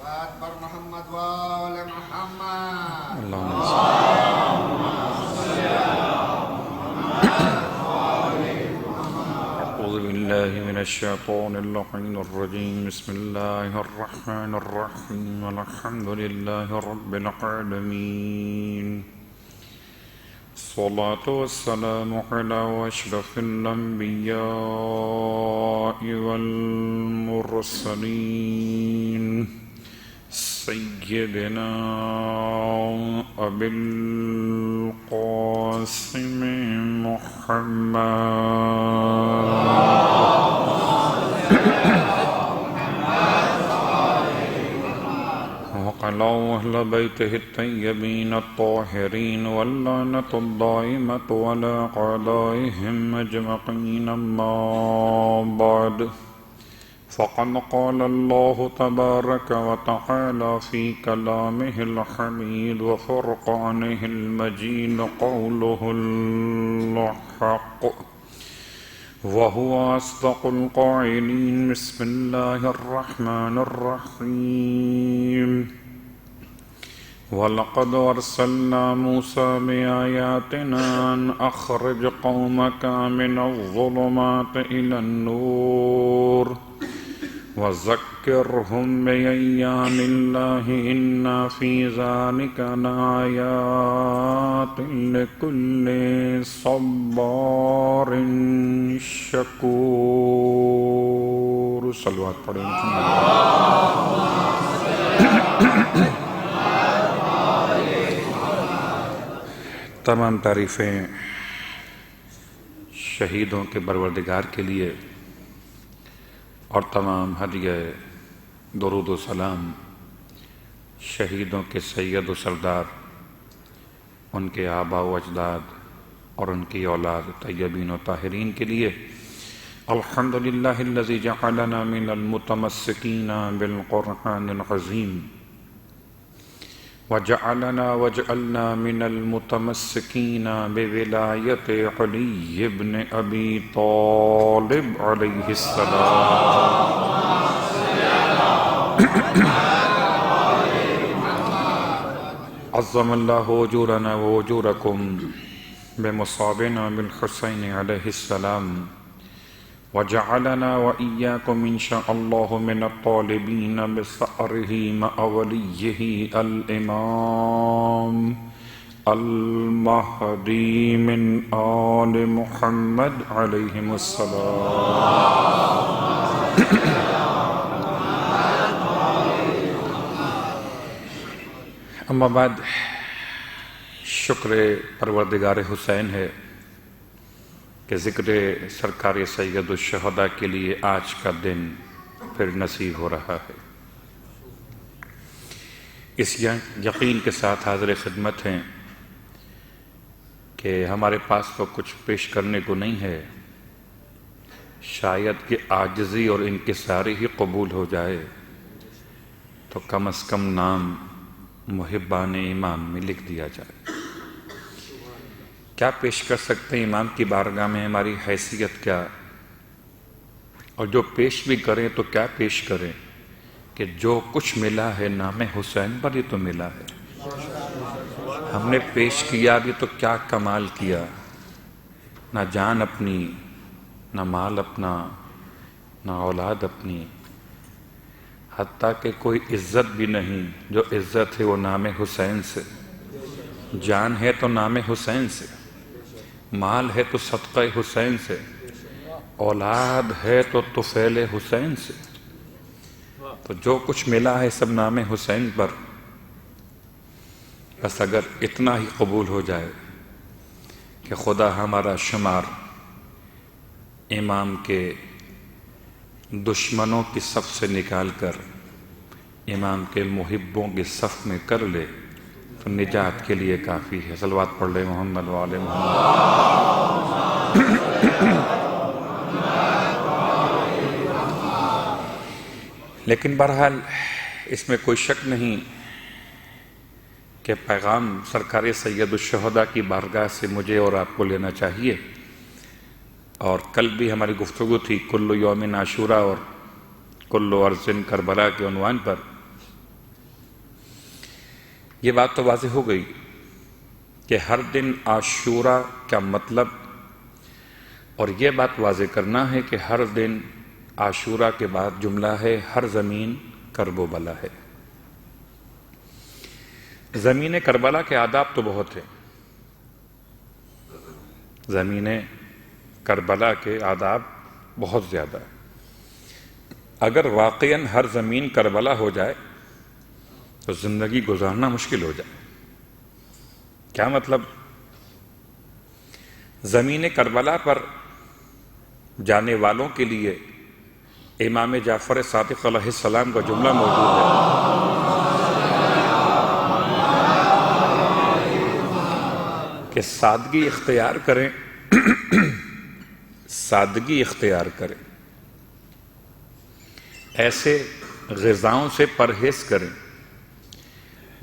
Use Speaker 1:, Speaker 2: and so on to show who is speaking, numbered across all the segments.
Speaker 1: صلوات پر محمد وآل محمد
Speaker 2: اللهم أعوذ بالله من الشيطان اللعين الرجيم بسم الله الرحمن الرحيم الحمد لله رب العالمين الصلاة والسلام على أشرف الأنبياء والمرسلين سيدنا أبي القاسم محمد وعلى أهل بيته الطيبين الطاهرين واللعنة الدائمة على أعدائهم أجمعين أما بعد فقد قال الله تبارك وتعالى في كلامه الحميد وفرقانه المجيد قوله الحق وهو أصدق القائلين بسم الله الرحمن الرحيم ولقد أرسلنا موسى بآياتنا أن أخرج قومك من الظلمات إلى النور وذكرهم بأيام الله إن في ذلك لآيات لكل صبار شكور صلوات پڑھیں تمام تعریفیں شہیدوں کے پروردگار کے لیے اور تمام ہدیہ درود و سلام شہیدوں کے سید و سردار ان کے آباء و اجداد اور ان کی اولاد طیبین و طاہرین کے لیے الحمدللہ الذی جعلنا من المتمسکین بالقرآن العظیم وجعلنا من المتمسکین بولایت علی بن ابی طالب علیہ السلام عظم اللہ اجورنا واجورکم بمصابنا بالحسین علیہ السلام وجعلنا وإياكم إن شاء الله من الطالبين بثأره مع وليه الإمام المهدي من آل محمد عليهم السلام اما بعد شکر پروردگار حسین ہے کہ ذکر سرکار سید الشہداء کے لیے آج کا دن پھر نصیب ہو رہا ہے۔ اس یقین کے ساتھ حاضر خدمت ہیں کہ ہمارے پاس تو کچھ پیش کرنے کو نہیں ہے، شاید کہ عاجزی اور انکساری ہی قبول ہو جائے تو کم از کم نام محبان امام میں لکھ دیا جائے۔ کیا پیش کر سکتے ہیں امام کی بارگاہ میں، ہماری حیثیت کیا، اور جو پیش بھی کریں تو کیا پیش کریں کہ جو کچھ ملا ہے نام حسین پر ہی تو ملا ہے۔ ہم نے پیش کیا بھی تو کیا کمال کیا، نہ جان اپنی، نہ مال اپنا، نہ اولاد اپنی، حتیٰ کہ کوئی عزت بھی نہیں۔ جو عزت ہے وہ نام حسین سے، جان ہے تو نام حسین سے، مال ہے تو صدقہ حسین سے، اولاد ہے تو طفیل حسین سے، تو جو کچھ ملا ہے سب نام حسین پر۔ بس اگر اتنا ہی قبول ہو جائے کہ خدا ہمارا شمار امام کے دشمنوں کی صف سے نکال کر امام کے محبوں کی صف میں کر لے تو نجات کے لیے کافی ہے۔ صلوات پڑھ لے محمد وآل محمد۔ لیکن بہرحال اس میں کوئی شک نہیں کہ پیغام سرکار سید الشہداء کی بارگاہ سے مجھے اور آپ کو لینا چاہیے، اور کل بھی ہماری گفتگو تھی کل یوم عاشوراء اور کل ارض کربلا کے عنوان پر، یہ بات تو واضح ہو گئی کہ ہر دن عاشورہ کا مطلب، اور یہ بات واضح کرنا ہے کہ ہر دن عاشورہ کے بعد جملہ ہے ہر زمین کرب و بلا ہے۔ زمین کربلا کے آداب تو بہت ہیں، زمین کربلا کے آداب بہت زیادہ ہے۔ اگر واقعاً ہر زمین کربلا ہو جائے تو زندگی گزارنا مشکل ہو جائے۔ کیا مطلب؟ زمین کربلا پر جانے والوں کے لیے امام جعفر صادق علیہ السلام کا جملہ موجود ہے کہ سادگی اختیار کریں، سادگی اختیار کریں، ایسے غذاؤں سے پرہیز کریں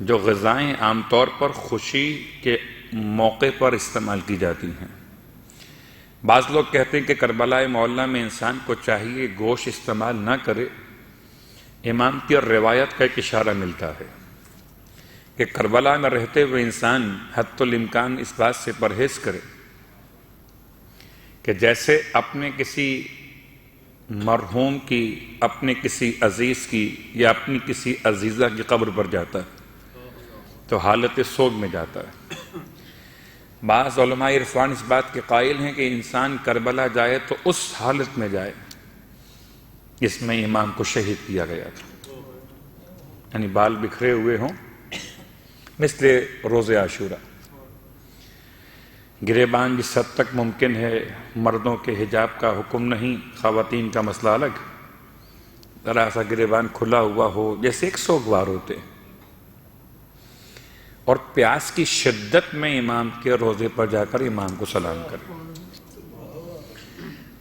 Speaker 2: جو غذائیں عام طور پر خوشی کے موقع پر استعمال کی جاتی ہیں۔ بعض لوگ کہتے ہیں کہ کربلا معلیٰ میں انسان کو چاہیے گوشت استعمال نہ کرے۔ امام کی اور روایت کا ایک اشارہ ملتا ہے کہ کربلا میں رہتے ہوئے انسان حتی الامکان اس بات سے پرہیز کرے کہ جیسے اپنے کسی مرحوم کی، اپنے کسی عزیز کی یا اپنی کسی عزیزہ کی قبر پر جاتا ہے تو حالت سوگ میں جاتا ہے۔ بعض علماء عرفان اس بات کے قائل ہیں کہ انسان کربلا جائے تو اس حالت میں جائے جس میں امام کو شہید کیا گیا تھا، یعنی بال بکھرے ہوئے ہوں مثل روز عاشورہ، گریبان جس حد تک ممکن ہے، مردوں کے حجاب کا حکم نہیں، خواتین کا مسئلہ الگ، ذرا سا گریبان کھلا ہوا ہو جیسے ایک سوگوار ہوتے ہیں، اور پیاس کی شدت میں امام کے روزے پر جا کر امام کو سلام کریں۔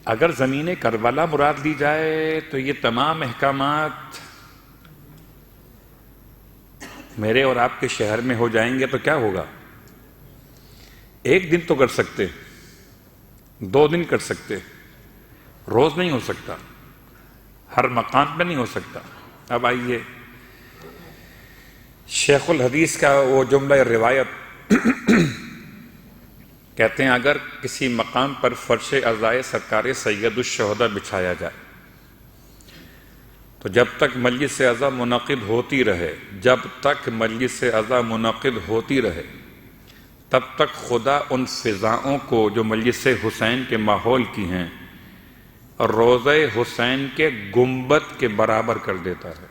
Speaker 2: اگر زمین کربلا مراد لی جائے تو یہ تمام احکامات میرے اور آپ کے شہر میں ہو جائیں گے تو کیا ہوگا؟ ایک دن تو کر سکتے، 2 دن کر سکتے، روز نہیں ہو سکتا، ہر مقام پہ نہیں ہو سکتا۔ اب آئیے شیخ الحدیث کا وہ جملہ روایت کہتے ہیں اگر کسی مقام پر فرش عزائے سرکار سید الشہداء بچھایا جائے تو جب تک مجلس عزا منعقد ہوتی رہے، جب تک مجلس عزا منعقد ہوتی رہے، تب تک خدا ان فضاؤں کو جو مجلس حسین کے ماحول کی ہیں اور روضہ حسین کے گنبد کے برابر کر دیتا ہے۔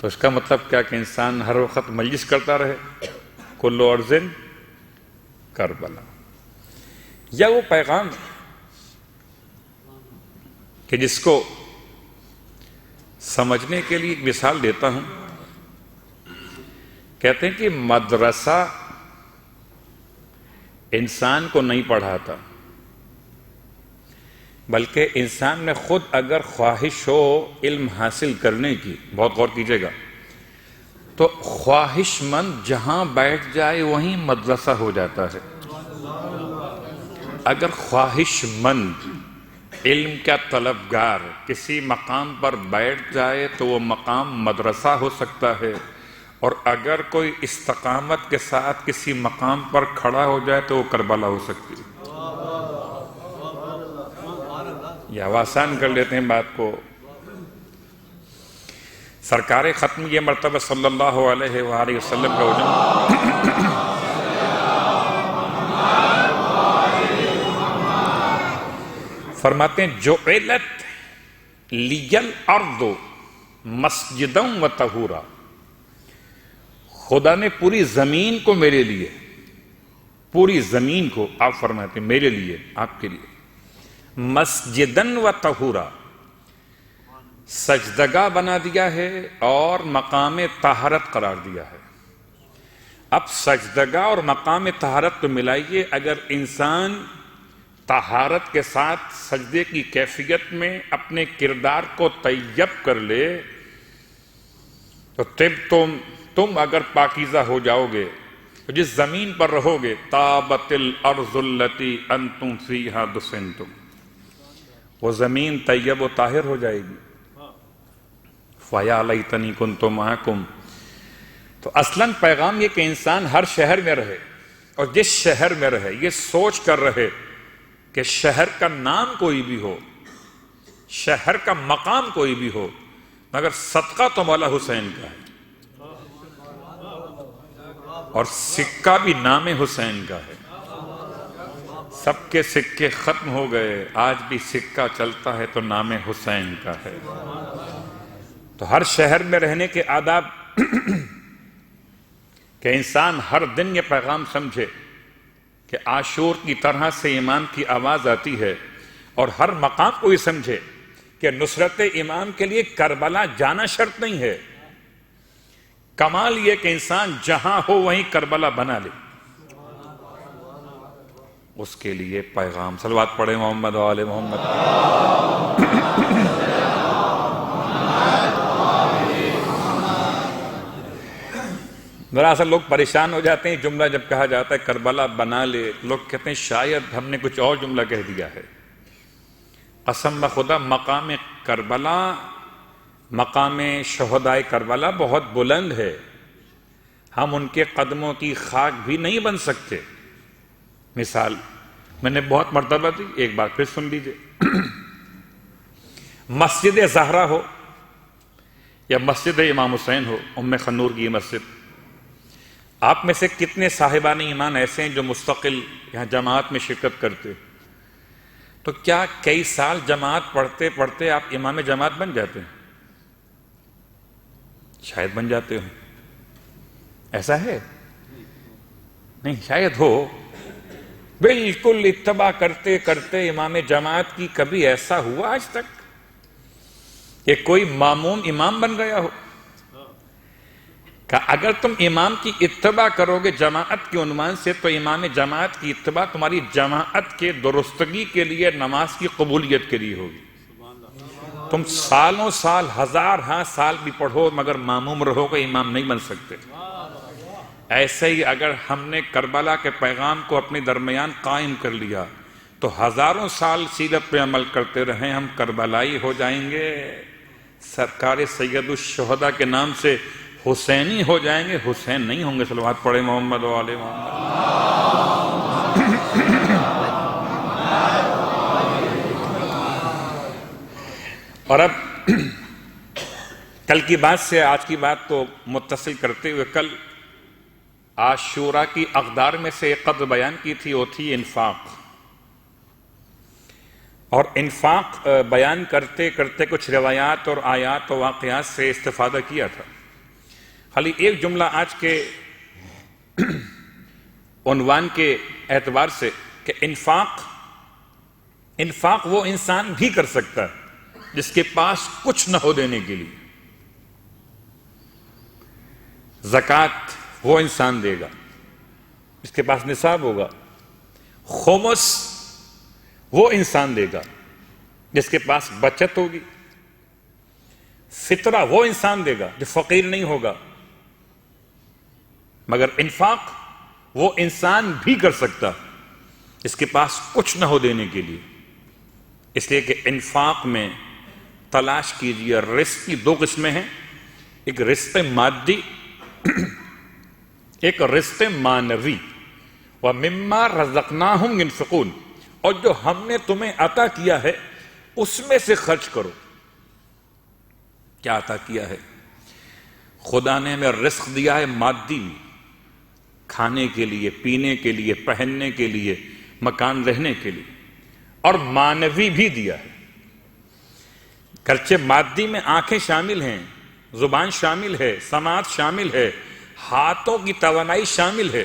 Speaker 2: تو اس کا مطلب کیا کہ انسان ہر وقت مجلس کرتا رہے، کل ارضٍ کربلا، یا وہ پیغام کہ جس کو سمجھنے کے لیے ایک مثال دیتا ہوں۔ کہتے ہیں کہ مدرسہ انسان کو نہیں پڑھاتا، بلکہ انسان میں خود اگر خواہش ہو علم حاصل کرنے کی، بہت غور کیجئے گا، تو خواہش مند جہاں بیٹھ جائے وہیں مدرسہ ہو جاتا ہے۔ اگر خواہش مند علم کا طلبگار کسی مقام پر بیٹھ جائے تو وہ مقام مدرسہ ہو سکتا ہے، اور اگر کوئی استقامت کے ساتھ کسی مقام پر کھڑا ہو جائے تو وہ کربلا ہو سکتی ہے۔ یا آسان کر لیتے ہیں بات کو، سرکار ختم یہ مرتبہ صلی اللہ علیہ وآلہ وسلم کا وجود فرماتے ہیں جعلت لی الارض مسجدا و طہورا، خدا نے پوری زمین کو میرے لیے، پوری زمین کو آپ فرماتے ہیں میرے لیے، آپ کے لیے، مسجدن و طہورا، سجدگاہ بنا دیا ہے اور مقام طہارت قرار دیا ہے۔ اب سجدگاہ اور مقام طہارت تو ملائیے، اگر انسان طہارت کے ساتھ سجدے کی کیفیت میں اپنے کردار کو طیب کر لے تو تم اگر پاکیزہ ہو جاؤ گے تو جس زمین پر رہو گے طابت الارض التي انتم فیہا دفنتم، وہ زمین طیب و طاہر ہو جائے گی۔ فَيَا لَيْتَنِي كُنْتُ مَعَكُمْ. تو اصلاً پیغام یہ کہ انسان ہر شہر میں رہے، اور جس شہر میں رہے یہ سوچ کر رہے کہ شہر کا نام کوئی بھی ہو، شہر کا مقام کوئی بھی ہو، مگر صدقہ تو مولا حسین کا ہے، اور سکہ بھی نام حسین کا ہے. سب کے سکے ختم ہو گئے، آج بھی سکہ چلتا ہے تو نام حسین کا ہے. تو ہر شہر میں رہنے کے آداب کہ انسان ہر دن یہ پیغام سمجھے کہ عاشور کی طرح سے امام کی آواز آتی ہے، اور ہر مقام کو یہ سمجھے کہ نصرت امام کے لیے کربلا جانا شرط نہیں ہے. کمال یہ کہ انسان جہاں ہو وہیں کربلا بنا لے. اس کے لیے پیغام صلوات پڑھے محمد و آل محمد. دراصل لوگ پریشان ہو جاتے ہیں جملہ جب کہا جاتا ہے کربلا بنا لے، لوگ کہتے ہیں شاید ہم نے کچھ اور جملہ کہہ دیا ہے. قسم بخدا مقام کربلا، مقام شہدائے کربلا بہت بلند ہے. ہم ان کے قدموں کی خاک بھی نہیں بن سکتے. مثال میں نے بہت مرتبہ دی، ایک بار پھر سن لیجئے. مسجد زہرا ہو یا مسجد امام حسین ہو، ام خنور کی مسجد، آپ میں سے کتنے صاحبان ایمان ایسے ہیں جو مستقل یہاں جماعت میں شرکت کرتے؟ تو کیا کئی سال جماعت پڑھتے پڑھتے آپ امام جماعت بن جاتے ہیں؟ شاید بن جاتے ہوں. ایسا ہے؟ نہیں، شاید ہو. بالکل اتباع کرتے کرتے امام جماعت کی کبھی ایسا ہوا آج تک کہ کوئی ماموم امام بن گیا ہو؟ کہ اگر تم امام کی اتباع کرو گے جماعت کے عنوان سے، تو امام جماعت کی اتباع تمہاری جماعت کے درستگی کے لیے، نماز کی قبولیت کے لیے ہوگی. تم سالوں سال، ہزار سال بھی پڑھو مگر ماموم رہو گے، امام نہیں بن سکتے. ایسے ہی اگر ہم نے کربلا کے پیغام کو اپنے درمیان قائم کر لیا تو ہزاروں سال سیرت پہ عمل کرتے رہیں، ہم کربلائی ہو جائیں گے. سرکار سید الشہداء کے نام سے حسینی ہو جائیں گے، حسین نہیں ہوں گے. صلوات پڑھے محمد و آل محمد. اور اب کل کی بات سے آج کی بات کو متصل کرتے ہوئے، کل عاشورہ کی اقدار میں سے ایک قدر بیان کی تھی، وہ تھی انفاق. اور انفاق بیان کرتے کرتے کچھ روایات اور آیات و واقعات سے استفادہ کیا تھا. خالی ایک جملہ آج کے عنوان کے اعتبار سے کہ انفاق وہ انسان بھی کر سکتا ہے جس کے پاس کچھ نہ ہو دینے کے لیے. زکوٰۃ وہ انسان دے گا جس کے پاس نصاب ہوگا. خمس وہ انسان دے گا جس کے پاس بچت ہوگی. فطرہ وہ انسان دے گا جو فقیر نہیں ہوگا. مگر انفاق وہ انسان بھی کر سکتا جس کے پاس کچھ نہ ہو دینے کے لیے. اس لیے کہ انفاق میں تلاش کیجیے، رزق کی دو قسمیں ہیں، ایک رزق مادی، ایک رزق معنوی. وَمِمَّا رَزَقْنَاهُمْ يُنْفِقُونَ، اور جو ہم نے تمہیں عطا کیا ہے اس میں سے خرچ کرو. کیا عطا کیا ہے؟ خدا نے ہمیں رزق دیا ہے مادی، کھانے کے لیے، پینے کے لیے، پہننے کے لیے، مکان رہنے کے لیے، اور معنوی بھی دیا ہے. گرچہ مادی میں آنکھیں شامل ہیں، زبان شامل ہے، سماعت شامل ہے، ہاتھوں کی توانائی شامل ہے،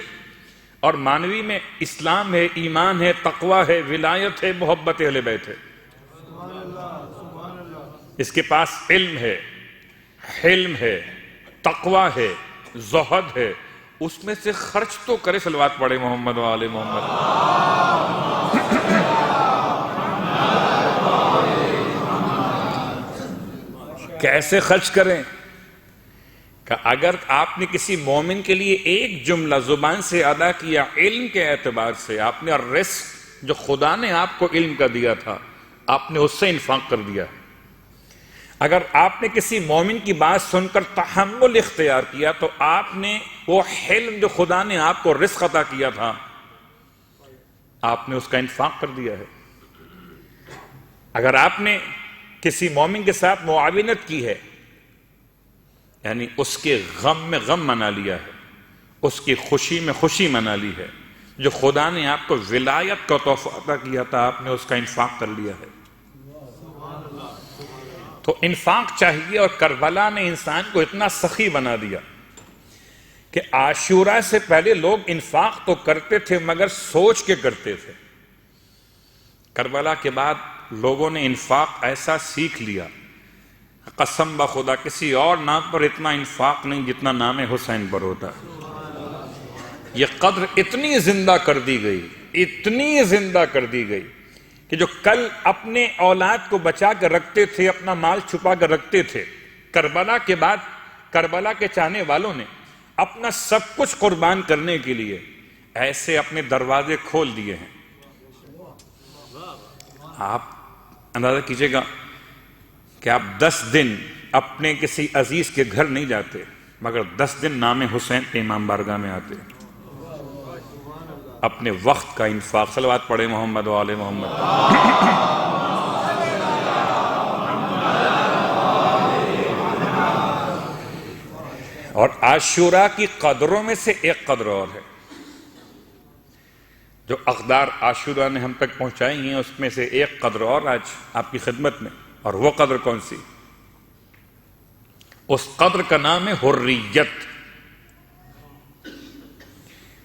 Speaker 2: اور معنوی میں اسلام ہے، ایمان ہے، تقوی ہے، ولایت ہے، محبت اہل بیت ہے. اس کے پاس علم ہے، حلم ہے، تقوی ہے، زہد ہے، اس میں سے خرچ تو کرے. صلوات پڑھے محمد و آل محمد. کیسے خرچ کریں؟ کہ اگر آپ نے کسی مومن کے لیے ایک جملہ زبان سے ادا کیا علم کے اعتبار سے، آپ نے رزق جو خدا نے آپ کو علم کا دیا تھا آپ نے اس سے انفاق کر دیا. اگر آپ نے کسی مومن کی بات سن کر تحمل اختیار کیا تو آپ نے وہ حلم جو خدا نے آپ کو رزق عطا کیا تھا آپ نے اس کا انفاق کر دیا ہے۔ اگر آپ نے کسی مومن کے ساتھ معاونت کی ہے یعنی اس کے غم میں غم منا لیا ہے، اس کی خوشی میں خوشی منا لی ہے، جو خدا نے آپ کو ولایت کا تحفہ عطا کیا تھا آپ نے اس کا انفاق کر لیا ہے۔ تو انفاق چاہیے، اور کربلا نے انسان کو اتنا سخی بنا دیا کہ عاشورہ سے پہلے لوگ انفاق تو کرتے تھے مگر سوچ کے کرتے تھے۔ کربلا کے بعد لوگوں نے انفاق ایسا سیکھ لیا، قسم بخدا کسی اور نام پر اتنا انفاق نہیں جتنا نام حسین پر ہوتا ہے۔ یہ قدر اتنی زندہ کر دی گئی، اتنی زندہ کر دی گئی کہ جو کل اپنے اولاد کو بچا کر رکھتے تھے، اپنا مال چھپا کر رکھتے تھے، کربلا کے بعد کربلا کے چاہنے والوں نے اپنا سب کچھ قربان کرنے کے لیے ایسے اپنے دروازے کھول دیے ہیں۔ آپ اندازہ کیجئے گا کہ آپ 10 دن اپنے کسی عزیز کے گھر نہیں جاتے مگر 10 دن نام حسین کے امام بارگاہ میں آتے، اپنے وقت کا انفاق۔ صلوات پڑھے محمد و آل محمد۔ اور عاشورہ کی قدروں میں سے ایک قدر اور ہے جو اقدار عاشورہ نے ہم تک پہنچائی ہیں، اس میں سے ایک قدر اور آج آپ کی خدمت میں، اور وہ قدر کون سی؟ اس قدر کا نام ہے حریت۔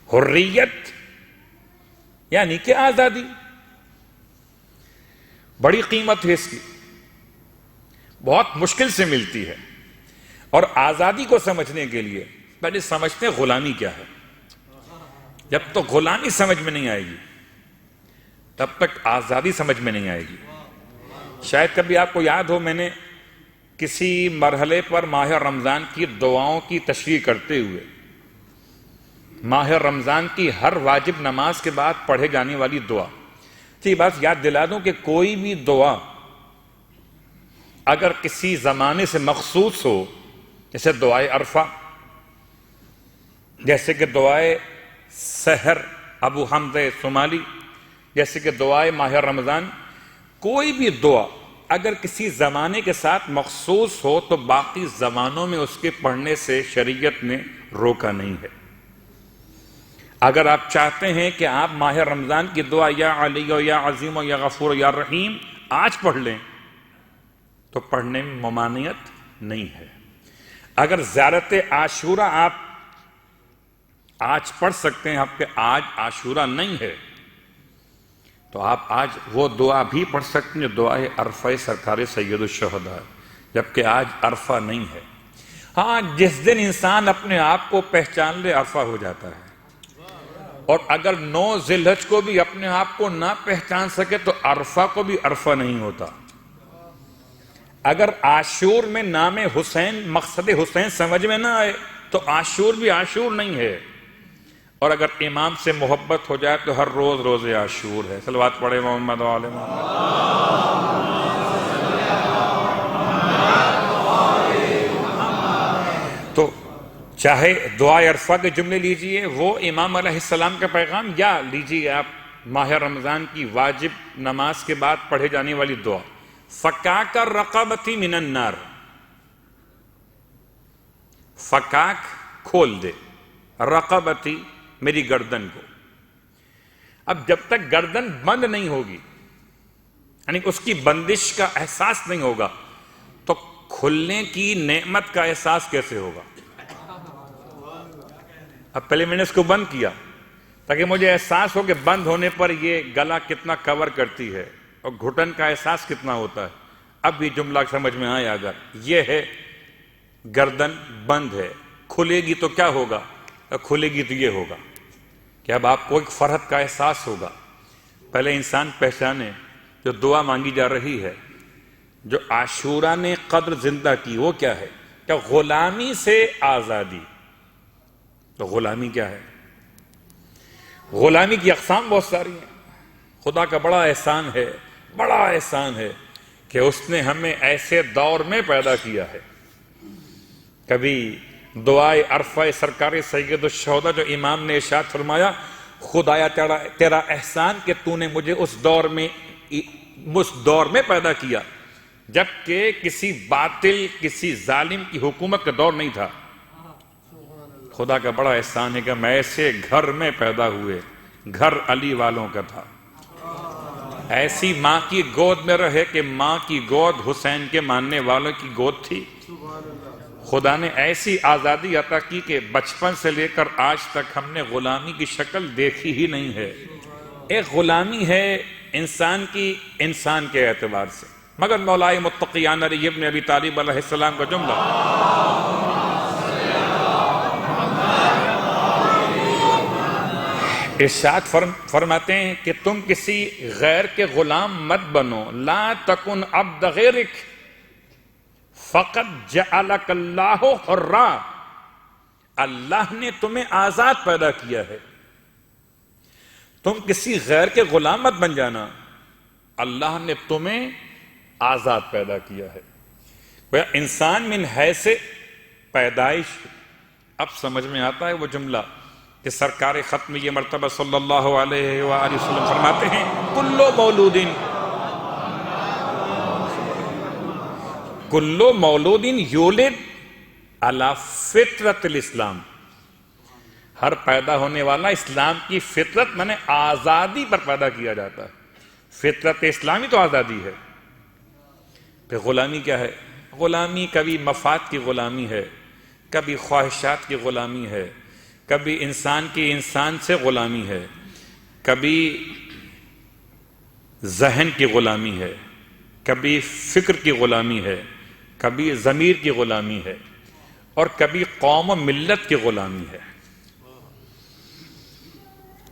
Speaker 2: حریت یعنی کہ آزادی، بڑی قیمت ہے اس کی، بہت مشکل سے ملتی ہے۔ اور آزادی کو سمجھنے کے لیے پہلے سمجھتے ہیں غلامی کیا ہے۔ جب تک غلامی سمجھ میں نہیں آئے گی تب تک آزادی سمجھ میں نہیں آئے گی۔ شاید کبھی آپ کو یاد ہو، میں نے کسی مرحلے پر ماہ رمضان کی دعاؤں کی تشریح کرتے ہوئے ماہ رمضان کی ہر واجب نماز کے بعد پڑھے جانے والی دعا یہ بات یاد دلا دوں کہ کوئی بھی دعا اگر کسی زمانے سے مخصوص ہو، جیسے دعائے عرفہ، جیسے کہ دعائے سحر ابو حمزہ صومالی، جیسے کہ دعائے ماہ رمضان، کوئی بھی دعا اگر کسی زمانے کے ساتھ مخصوص ہو تو باقی زمانوں میں اس کے پڑھنے سے شریعت نے روکا نہیں ہے۔ اگر آپ چاہتے ہیں کہ آپ ماہ رمضان کی دعا یا علی و یا عظیم و یا غفور و یا رحیم آج پڑھ لیں تو پڑھنے میں ممانعت نہیں ہے۔ اگر زیارت عاشورہ آپ آج پڑھ سکتے ہیں، آپ کے آج عاشورہ نہیں ہے تو آپ آج وہ دعا بھی پڑھ سکتے ہیں جو دعائے عرفہ سرکار سید الشہداء، جبکہ آج عرفہ نہیں ہے۔ ہاں، جس دن انسان اپنے آپ کو پہچان لے عرفہ ہو جاتا ہے، اور اگر 9 ذی الحج کو بھی اپنے آپ کو نہ پہچان سکے تو عرفہ کو بھی عرفہ نہیں ہوتا۔ اگر عاشور میں نام حسین، مقصد حسین سمجھ میں نہ آئے تو عاشور بھی عاشور نہیں ہے۔ اور اگر امام سے محبت ہو جائے تو ہر روز روز عاشور ہے۔ صلوات پڑھے محمد و آل محمد۔ تو چاہے دعائے عرفہ کے جملے لیجئے، وہ امام علیہ السلام کا پیغام، یا لیجئے آپ ماہ رمضان کی واجب نماز کے بعد پڑھے جانے والی دعا، فکاک رقبتی من النار، فکاک کھول دے، رقبتی میری گردن کو۔ اب جب تک گردن بند نہیں ہوگی، یعنی اس کی بندش کا احساس نہیں ہوگا، تو کھلنے کی نعمت کا احساس کیسے ہوگا؟ اب پہلے میں نے اس کو بند کیا تاکہ مجھے احساس ہو کہ بند ہونے پر یہ گلا کتنا کور کرتی ہے اور گھٹن کا احساس کتنا ہوتا ہے۔ اب یہ جملہ سمجھ میں آیا، اگر یہ ہے گردن بند ہے، کھلے گی تو کیا ہوگا؟ کھلے گی تو یہ ہوگا کہ اب آپ کو ایک فرحت کا احساس ہوگا۔ پہلے انسان پہچانے جو دعا مانگی جا رہی ہے، جو عاشورہ نے قدر زندہ کی، وہ کیا ہے؟ کہ غلامی سے آزادی۔ تو غلامی کیا ہے؟ غلامی کی اقسام بہت ساری ہیں۔ خدا کا بڑا احسان ہے، بڑا احسان ہے کہ اس نے ہمیں ایسے دور میں پیدا کیا ہے. کبھی دعائے عرفہ سرکار سید الشہداء جو امام نے ارشاد فرمایا، خدایا تیرا احسان کہ تو نے مجھے اس دور میں پیدا کیا جبکہ کسی باطل کسی ظالم کی حکومت کا دور نہیں تھا. خدا کا بڑا احسان ہے کہ ہم ایسے گھر میں پیدا ہوئے، گھر علی والوں کا تھا. ایسی ماں کی گود میں رہے کہ ماں کی گود حسین کے ماننے والوں کی گود تھی. خدا نے ایسی آزادی عطا کی کہ بچپن سے لے کر آج تک ہم نے غلامی کی شکل دیکھی ہی نہیں ہے. ایک غلامی ہے انسان کی، انسان کے اعتبار سے، مگر مولائے متقیان علی ابن ابی طالب علیہ السلام کا جملہ ارشاد فرماتے ہیں کہ تم کسی غیر کے غلام مت بنو. لا تکن عبد غیرک فقط جعلک اللہ حرا. اللہ نے تمہیں آزاد پیدا کیا ہے، تم کسی غیر کے غلام مت بن جانا. اللہ نے تمہیں آزاد پیدا کیا ہے. انسان من حیث پیدائش. اب سمجھ میں آتا ہے وہ جملہ کہ سرکار ختم یہ مرتبہ صلی اللہ علیہ وآلہ وسلم فرماتے ہیں کلو مولود یولد علی فطرت الاسلام. ہر پیدا ہونے والا اسلام کی فطرت میں نے آزادی پر پیدا کیا جاتا ہے. فطرت اسلامی تو آزادی ہے. پھر غلامی کیا ہے؟ غلامی کبھی مفاد کی غلامی ہے، کبھی خواہشات کی غلامی ہے، کبھی انسان کی انسان سے غلامی ہے، کبھی ذہن کی غلامی ہے، کبھی فکر کی غلامی ہے، کبھی ضمیر کی غلامی ہے، اور کبھی قوم و ملت کی غلامی ہے.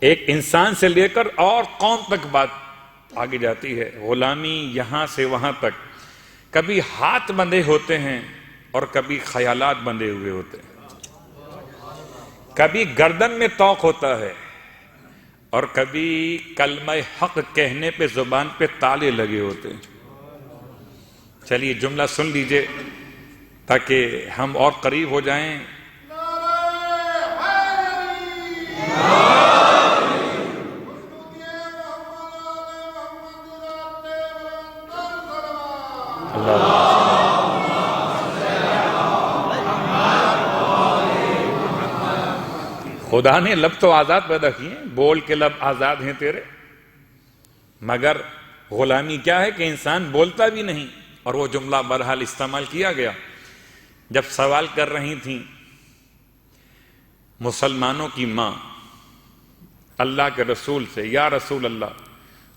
Speaker 2: ایک انسان سے لے کر اور قوم تک بات آگے جاتی ہے. غلامی یہاں سے وہاں تک. کبھی ہاتھ بندھے ہوتے ہیں اور کبھی خیالات بندھے ہوئے ہوتے ہیں. کبھی گردن میں طوق ہوتا ہے اور کبھی کلمہ حق کہنے پہ زبان پہ تالے لگے ہوتے ہیں. چلیے جملہ سن لیجئے تاکہ ہم اور قریب ہو جائیں. خدا نے لب تو آزاد پیدا کیے، بول کے لب آزاد ہیں تیرے، مگر غلامی کیا ہے کہ انسان بولتا بھی نہیں. اور وہ جملہ بہرحال استعمال کیا گیا جب سوال کر رہی تھیں مسلمانوں کی ماں اللہ کے رسول سے، یا رسول اللہ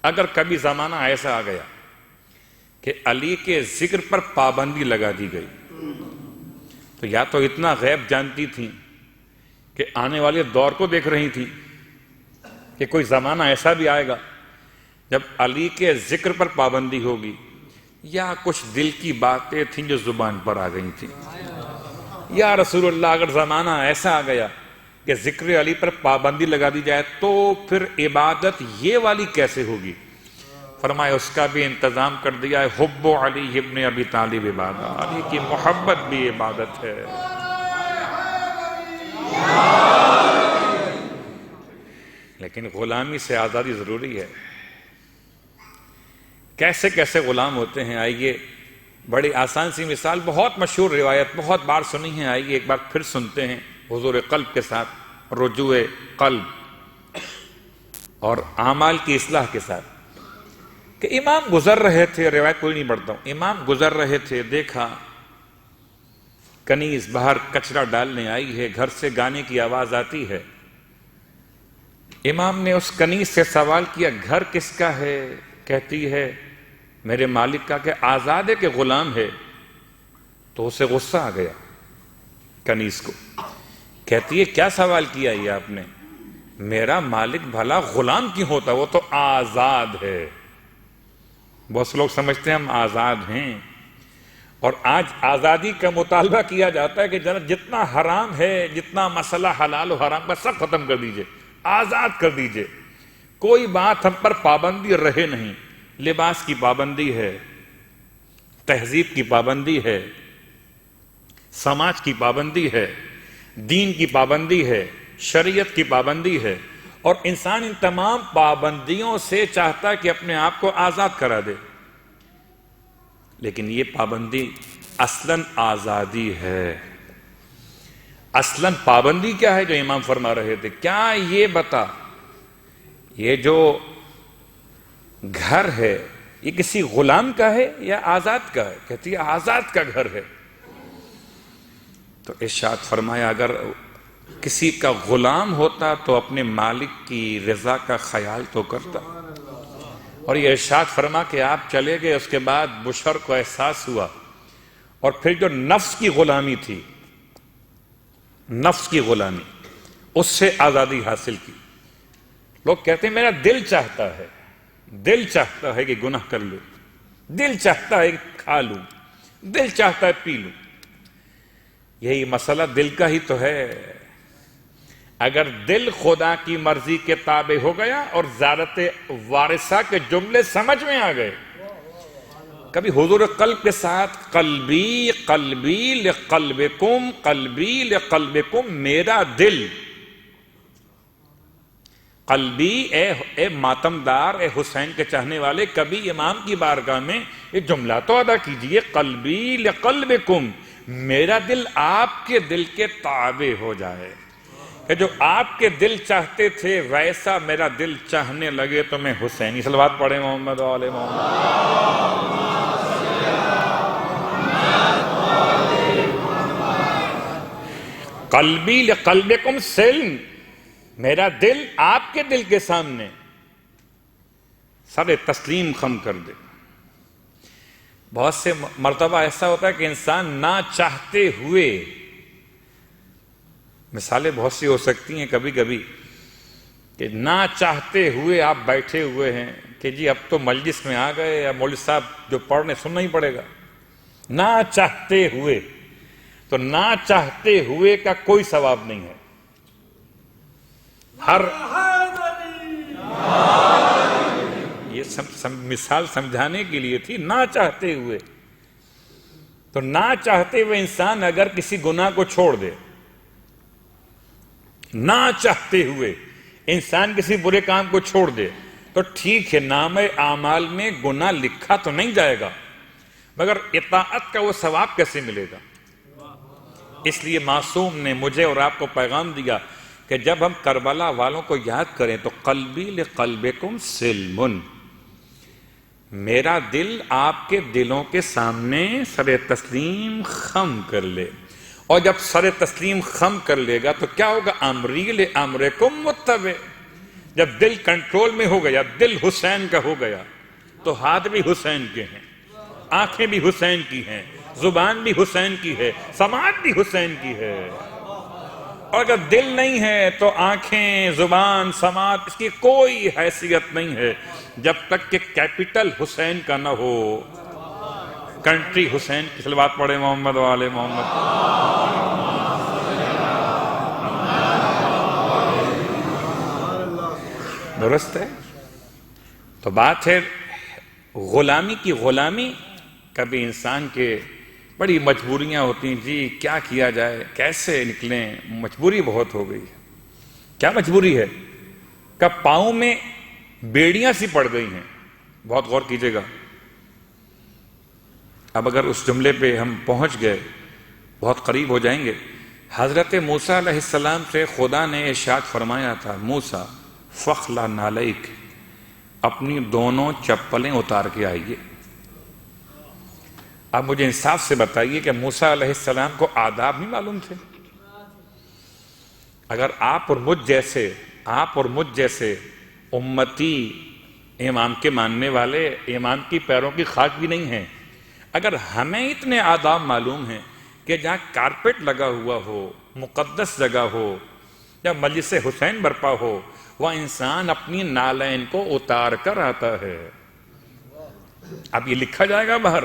Speaker 2: اگر کبھی زمانہ ایسا آ گیا کہ علی کے ذکر پر پابندی لگا دی گئی تو یا تو اتنا غیب جانتی تھیں کہ آنے والے دور کو دیکھ رہی تھیں کہ کوئی زمانہ ایسا بھی آئے گا جب علی کے ذکر پر پابندی ہوگی، یا کچھ دل کی باتیں تھیں جو زبان پر آ گئی تھیں. یا رسول اللہ اگر زمانہ ایسا آ گیا کہ ذکر علی پر پابندی لگا دی جائے تو پھر عبادت یہ والی کیسے ہوگی؟ فرمایا اس کا بھی انتظام کر دیا ہے. حب علی ابن ابی طالب عبادت، علی کی محبت بھی عبادت ہے. لیکن غلامی سے آزادی ضروری ہے. کیسے کیسے غلام ہوتے ہیں؟ آئیے بڑی آسان سی مثال، بہت مشہور روایت، بہت بار سنی ہے، آئیے ایک بار پھر سنتے ہیں حضور قلب کے ساتھ، رجوع قلب اور اعمال کی اصلاح کے ساتھ. کہ امام گزر رہے تھے، روایت کوئی نہیں پڑھتا ہوں، امام گزر رہے تھے، دیکھا کنیز باہر کچرا ڈالنے آئی ہے، گھر سے گانے کی آواز آتی ہے. امام نے اس کنیز سے سوال کیا گھر کس کا ہے؟ کہتی ہے میرے مالک کا. کہ آزاد ہے کہ غلام ہے؟ تو اسے غصہ آ گیا کنیز کو. کہتی ہے کیا سوال کیا یہ آپ نے؟ میرا مالک بھلا غلام کیوں ہوتا؟ وہ تو آزاد ہے. بہت سے لوگ سمجھتے ہیں ہم آزاد ہیں، اور آج آزادی کا مطالبہ کیا جاتا ہے کہ جتنا حرام ہے، جتنا مسئلہ حلال و حرام کا سب ختم کر دیجئے، آزاد کر دیجئے، کوئی بات ہم پر پابندی رہے نہیں. لباس کی پابندی ہے، تہذیب کی پابندی ہے، سماج کی پابندی ہے، دین کی پابندی ہے، شریعت کی پابندی ہے، اور انسان ان تمام پابندیوں سے چاہتا کہ اپنے آپ کو آزاد کرا دے، لیکن یہ پابندی اصلاً آزادی ہے۔ اصلاً پابندی کیا ہے جو امام فرما رہے تھے؟ کیا یہ بتا، یہ جو گھر ہے یہ کسی غلام کا ہے یا آزاد کا ہے؟ کہتی ہے آزاد کا گھر ہے۔ تو ارشاد فرمایا اگر کسی کا غلام ہوتا تو اپنے مالک کی رضا کا خیال تو کرتا، اور یہ ارشاد فرما کہ آپ چلے گئے، اس کے بعد بشر کو احساس ہوا، اور پھر جو نفس کی غلامی تھی، نفس کی غلامی، اس سے آزادی حاصل کی۔ لوگ کہتے ہیں میرا دل چاہتا ہے، دل چاہتا ہے کہ گناہ کر لوں، دل چاہتا ہے کہ کھا لوں، دل چاہتا ہے پی لوں۔ یہی مسئلہ دل کا ہی تو ہے۔ اگر دل خدا کی مرضی کے تابع ہو گیا اور ذات وارثہ کے جملے سمجھ میں آ گئے، کبھی حضور قلب کے ساتھ قلبی قلبی لقلبکم، قلبی لقلبکم، میرا دل، قلبی اے ماتمدار، اے حسین کے چاہنے والے، کبھی امام کی بارگاہ میں یہ جملہ تو ادا کیجئے، قلبی لقلبکم، میرا دل آپ کے دل کے تابع ہو جائے، کہ جو آپ کے دل چاہتے تھے ویسا میرا دل چاہنے لگے تو میں حسینی صلوات پڑھیں محمد و آل محمد۔ قلبی لقلبکم سلم، میرا دل آپ کے دل کے سامنے سر تسلیم خم کر دے۔ بہت سے مرتبہ ایسا ہوتا ہے کہ انسان نہ چاہتے ہوئے، مثالیں بہت سی ہو سکتی ہیں کبھی کبھی، کہ نہ چاہتے ہوئے آپ بیٹھے ہوئے ہیں کہ جی اب تو مجلس میں آ گئے، یا مولوی صاحب جو پڑھنے سننا ہی پڑے گا، نہ چاہتے ہوئے، تو نہ چاہتے ہوئے کا کوئی ثواب نہیں ہے۔ ہر یہ مثال سمجھانے کے لیے تھی، نہ چاہتے ہوئے، تو نہ چاہتے ہوئے انسان اگر کسی گناہ کو چھوڑ دے، نہ چاہتے ہوئے انسان کسی برے کام کو چھوڑ دے، تو ٹھیک ہے، نام اعمال میں گناہ لکھا تو نہیں جائے گا، مگر اطاعت کا وہ ثواب کیسے ملے گا؟ اس لیے معصوم نے مجھے اور آپ کو پیغام دیا کہ جب ہم کربلا والوں کو یاد کریں تو قلبی لقلبکم سلم، میرا دل آپ کے دلوں کے سامنے سر تسلیم خم کر لے، اور جب سر تسلیم خم کر لے گا تو کیا ہوگا؟ امری لامرکم متبع، جب دل کنٹرول میں ہو گیا، دل حسین کا ہو گیا، تو ہاتھ بھی حسین کے ہیں، آنکھیں بھی حسین کی ہیں، زبان بھی حسین کی ہے، سماعت بھی حسین کی ہے۔ اور اگر دل نہیں ہے تو آنکھیں، زبان، سماعت، اس کی کوئی حیثیت نہیں ہے جب تک کہ کیپٹل حسین کا نہ ہو۔ کنٹری حسین کی صلوات پڑھے محمد و آل محمد۔ درست ہے؟ تو بات ہے غلامی کی۔ غلامی کبھی انسان کے بڑی مجبوریاں ہوتی ہیں، جی کیا کیا جائے، کیسے نکلیں، مجبوری بہت ہو گئی ہے۔ کیا مجبوری ہے؟ کہ پاؤں میں بیڑیاں سی پڑ گئی ہیں۔ بہت غور کیجئے گا۔ اب اگر اس جملے پہ ہم پہنچ گئے، بہت قریب ہو جائیں گے۔ حضرت موسیٰ علیہ السلام سے خدا نے ارشاد فرمایا تھا، موسیٰ فخلع نعلیک، اپنی دونوں چپلیں اتار کے آئیے۔ اب مجھے انصاف سے بتائیے کہ موسیٰ علیہ السلام کو آداب نہیں معلوم تھے؟ اگر آپ اور مجھ جیسے امتی، امام کے ماننے والے، امام کی پیروں کی خاک بھی نہیں ہیں، اگر ہمیں اتنے آداب معلوم ہیں کہ جہاں کارپیٹ لگا ہوا ہو، مقدس جگہ ہو، یا مجلس حسین برپا ہو، وہ انسان اپنی نالین کو اتار کر آتا ہے۔ اب یہ لکھا جائے گا باہر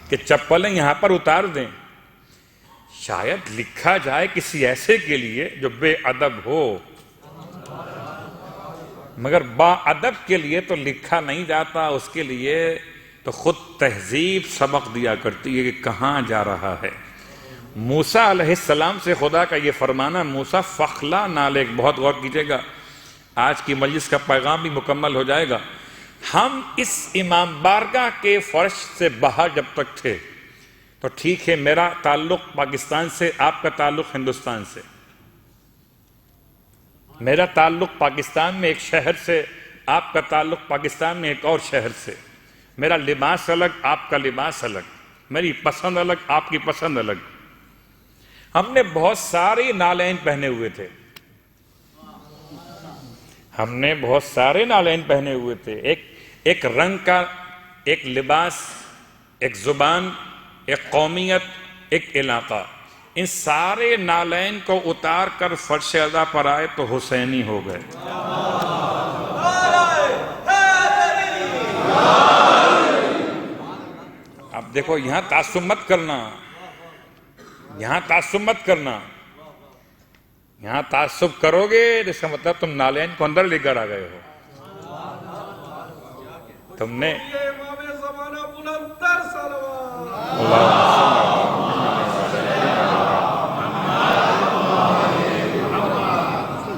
Speaker 2: کہ چپلیں یہاں پر اتار دیں؟ شاید لکھا جائے کسی ایسے کے لیے جو بے ادب ہو، مگر با ادب کے لیے تو لکھا نہیں جاتا، اس کے لیے تو خود تہذیب سبق دیا کرتی ہے کہ کہاں جا رہا ہے۔ موسیٰ علیہ السلام سے خدا کا یہ فرمانا، موسیٰ فخلا نالیک، بہت غور کیجئے گا، آج کی مجلس کا پیغام بھی مکمل ہو جائے گا۔ ہم اس امام بارگاہ کے فرش سے باہر جب تک تھے تو ٹھیک ہے، میرا تعلق پاکستان سے، آپ کا تعلق ہندوستان سے، میرا تعلق پاکستان میں ایک شہر سے، آپ کا تعلق پاکستان میں ایک اور شہر سے، میرا لباس الگ، آپ کا لباس الگ، میری پسند الگ، آپ کی پسند الگ۔ ہم نے بہت سارے نالین پہنے ہوئے تھے، ہم نے بہت سارے نالین پہنے ہوئے تھے، ایک رنگ کا، ایک لباس، ایک زبان، ایک قومیت، ایک علاقہ، ان سارے نالین کو اتار کر فرش اعلیٰ پر آئے تو حسینی ہو گئے۔ اب دیکھو، یہاں تعصب مت کرنا، یہاں تعصب مت کرنا، یہاں تعصب کرو گے جس کا مطلب تم نالین کو اندر لے کر آ گئے ہو۔ تم نے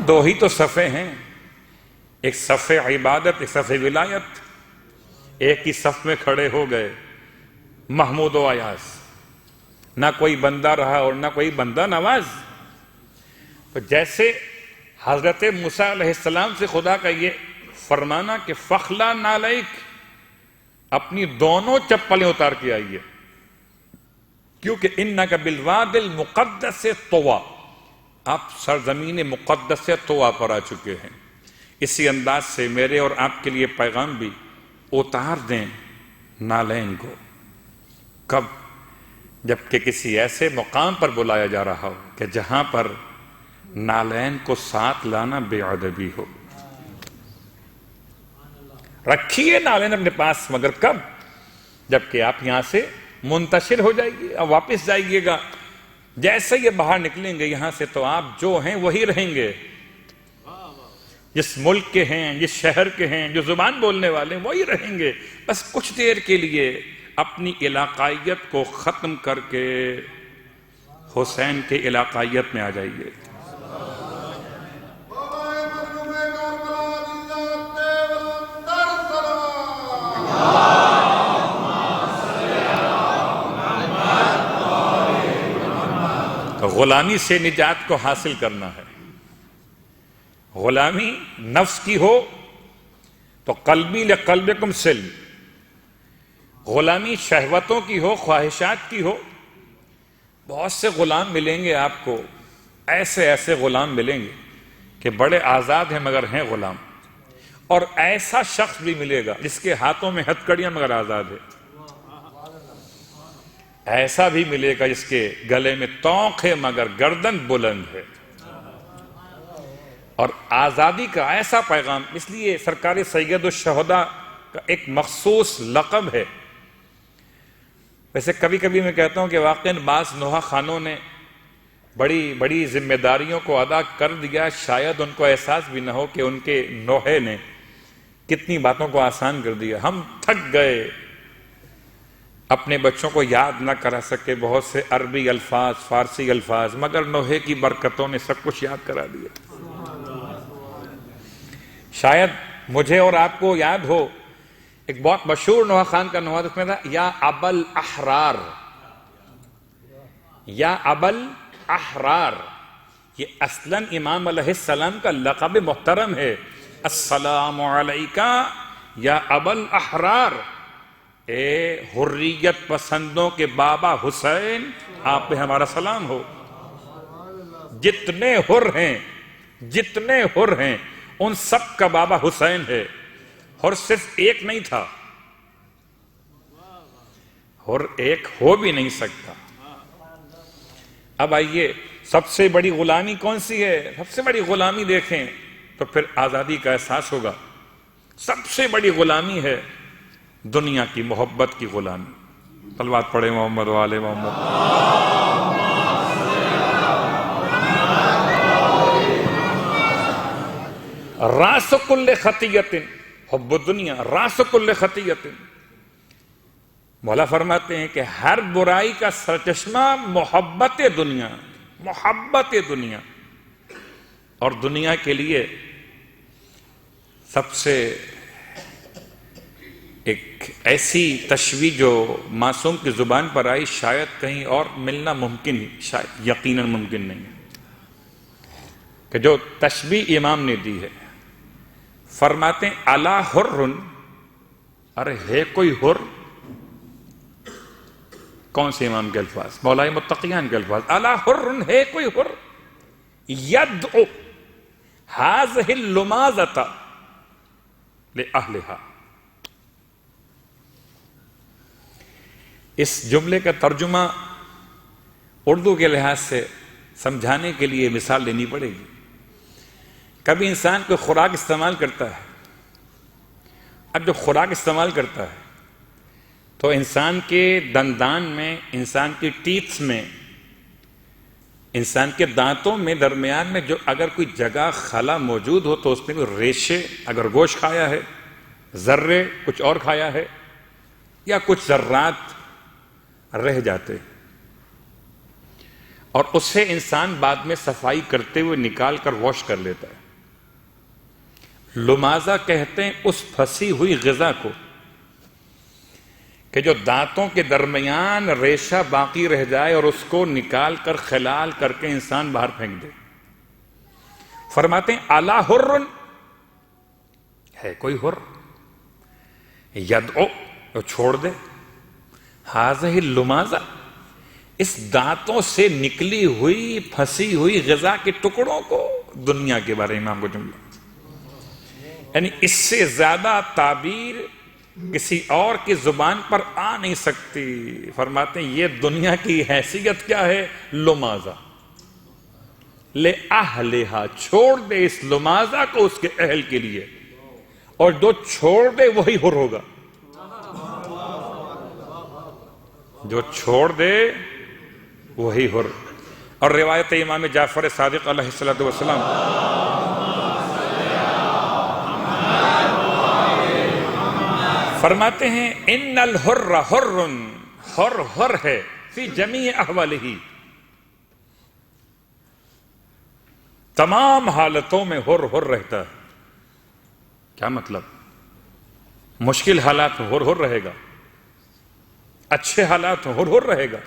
Speaker 2: دو ہی تو صفے ہیں، ایک صف عبادت، ایک صف ولایت، ایک ہی صف میں کھڑے ہو گئے محمود و ایاز، نہ کوئی بندہ رہا اور نہ کوئی بندہ نواز۔ تو جیسے حضرت موسیٰ علیہ السلام سے خدا کا یہ فرمانا کہ فخلا نالیک، اپنی دونوں چپلیں اتار کے آئیے، کیونکہ انک بالواد المقدس طویٰ، آپ سرزمین مقدس طویٰ پر آ چکے ہیں۔ اسی انداز سے میرے اور آپ کے لیے پیغام بھی، اتار دیں نالین کو۔ کب؟ جبکہ کسی ایسے مقام پر بلایا جا رہا ہو کہ جہاں پر نالین کو ساتھ لانا بے ادبی ہو۔ رکھیے نالین اپنے پاس، مگر کب؟ جبکہ آپ یہاں سے منتشر ہو جائیں گے اور واپس جائیے گا۔ جیسے یہ باہر نکلیں گے یہاں سے تو آپ جو ہیں وہی رہیں گے، جس ملک کے ہیں، جس شہر کے ہیں، جو زبان بولنے والے ہیں وہی رہیں گے۔ بس کچھ دیر کے لیے اپنی علاقائیت کو ختم کر کے حسین کے علاقائیت میں آ جائیے۔ تو غلامی سے نجات کو حاصل کرنا ہے۔ غلامی نفس کی ہو تو قلبی لقلبکم سلم، غلامی شہوتوں کی ہو، خواہشات کی ہو۔ بہت سے غلام ملیں گے آپ کو، ایسے ایسے غلام ملیں گے کہ بڑے آزاد ہیں مگر ہیں غلام، اور ایسا شخص بھی ملے گا جس کے ہاتھوں میں ہتھکڑیاں مگر آزاد ہے، ایسا بھی ملے گا جس کے گلے میں طوق ہے مگر گردن بلند ہے۔ اور آزادی کا ایسا پیغام، اس لیے سرکار سید الشہداء کا ایک مخصوص لقب ہے۔ ویسے کبھی کبھی میں کہتا ہوں کہ واقعاً بعض نوحہ خانوں نے بڑی بڑی ذمہ داریوں کو ادا کر دیا، شاید ان کو احساس بھی نہ ہو کہ ان کے نوحے نے کتنی باتوں کو آسان کر دیا۔ ہم تھک گئے، اپنے بچوں کو یاد نہ کرا سکے بہت سے عربی الفاظ، فارسی الفاظ، مگر نوحے کی برکتوں نے سب کچھ یاد کرا دیا۔ شاید مجھے اور آپ کو یاد ہو، ایک بہت مشہور نوحہ خان کا نوحہ اس میں تھا، یا ابل احرار، یا ابل احرار، یہ اصلاً امام علیہ السلام کا لقب محترم ہے۔ السلام علیکہ یا ابل احرار، اے حریت پسندوں کے بابا حسین، آپ پہ ہمارا سلام ہو۔ جتنے حر ہیں، جتنے حر ہیں، ان سب کا بابا حسین ہے۔ حر صرف ایک نہیں تھا، حر ایک ہو بھی نہیں سکتا۔ اب آئیے، سب سے بڑی غلامی کون سی ہے؟ سب سے بڑی غلامی دیکھیں تو پھر آزادی کا احساس ہوگا۔ سب سے بڑی غلامی ہے دنیا کی محبت کی غلامی۔ صلوات پڑھیں محمد و آل محمد۔ راس کل خطیۃ حب الدنیا، راس کل خطیۃ، مولا فرماتے ہیں کہ ہر برائی کا سرچشمہ محبت دنیا، محبت دنیا، اور دنیا کے لیے سب سے ایک ایسی تشویح جو معصوم کی زبان پر آئی شاید کہیں اور ملنا ممکن ہی، شاید یقیناً ممکن نہیں ہے، کہ جو تشبیہ امام نے دی ہے، فرماتے ہیں الا حر، ارے ہے کوئی حر؟ کون سے امام کے الفاظ؟ مولا متقیان کے الفاظ، الا حر، ہے کوئی حر یدعو هذه اللمازة لأهلها۔ اس جملے کا ترجمہ اردو کے لحاظ سے سمجھانے کے لیے مثال لینی پڑے گی۔ کبھی انسان کوئی خوراک استعمال کرتا ہے، اب جو خوراک استعمال کرتا ہے تو انسان کے دندان میں، انسان کی ٹیتھس میں، انسان کے دانتوں میں درمیان میں جو اگر کوئی جگہ خلا موجود ہو تو اس میں کوئی ریشے، اگر گوشت کھایا ہے، ذرے کچھ اور کھایا ہے، یا کچھ ذرات رہ جاتے، اور اس سے انسان بعد میں صفائی کرتے ہوئے نکال کر واش کر لیتا ہے۔ لمازہ کہتے ہیں اس پھنسی ہوئی غذا کو کہ جو دانتوں کے درمیان ریشہ باقی رہ جائے اور اس کو نکال کر خلال کر کے انسان باہر پھینک دے۔ فرماتے ہیں الا حر، ہے کوئی حر یدعو، تو چھوڑ دے هذه اللمازہ، اس دانتوں سے نکلی ہوئی پھنسی ہوئی غذا کے ٹکڑوں کو۔ دنیا کے بارے میں امام کو جملہ، یعنی اس سے زیادہ تعبیر کسی اور کی زبان پر آ نہیں سکتی۔ فرماتے ہیں یہ دنیا کی حیثیت کیا ہے؟ لمازہ لِأَهْلِهَا، چھوڑ دے اس لمازہ کو اس کے اہل کے لیے، اور جو چھوڑ دے وہی حر ہوگا، جو چھوڑ دے وہی حر۔ اور روایت امام جعفر صادق علیہ السلام، فرماتے ہیں ان الحر حر، حر حر ہے فی جمیع احوالہ، تمام حالتوں میں حر حر رہتا ہے۔ کیا مطلب؟ مشکل حالات میں حر حر رہے گا، اچھے حالات میں حر حر رہے گا۔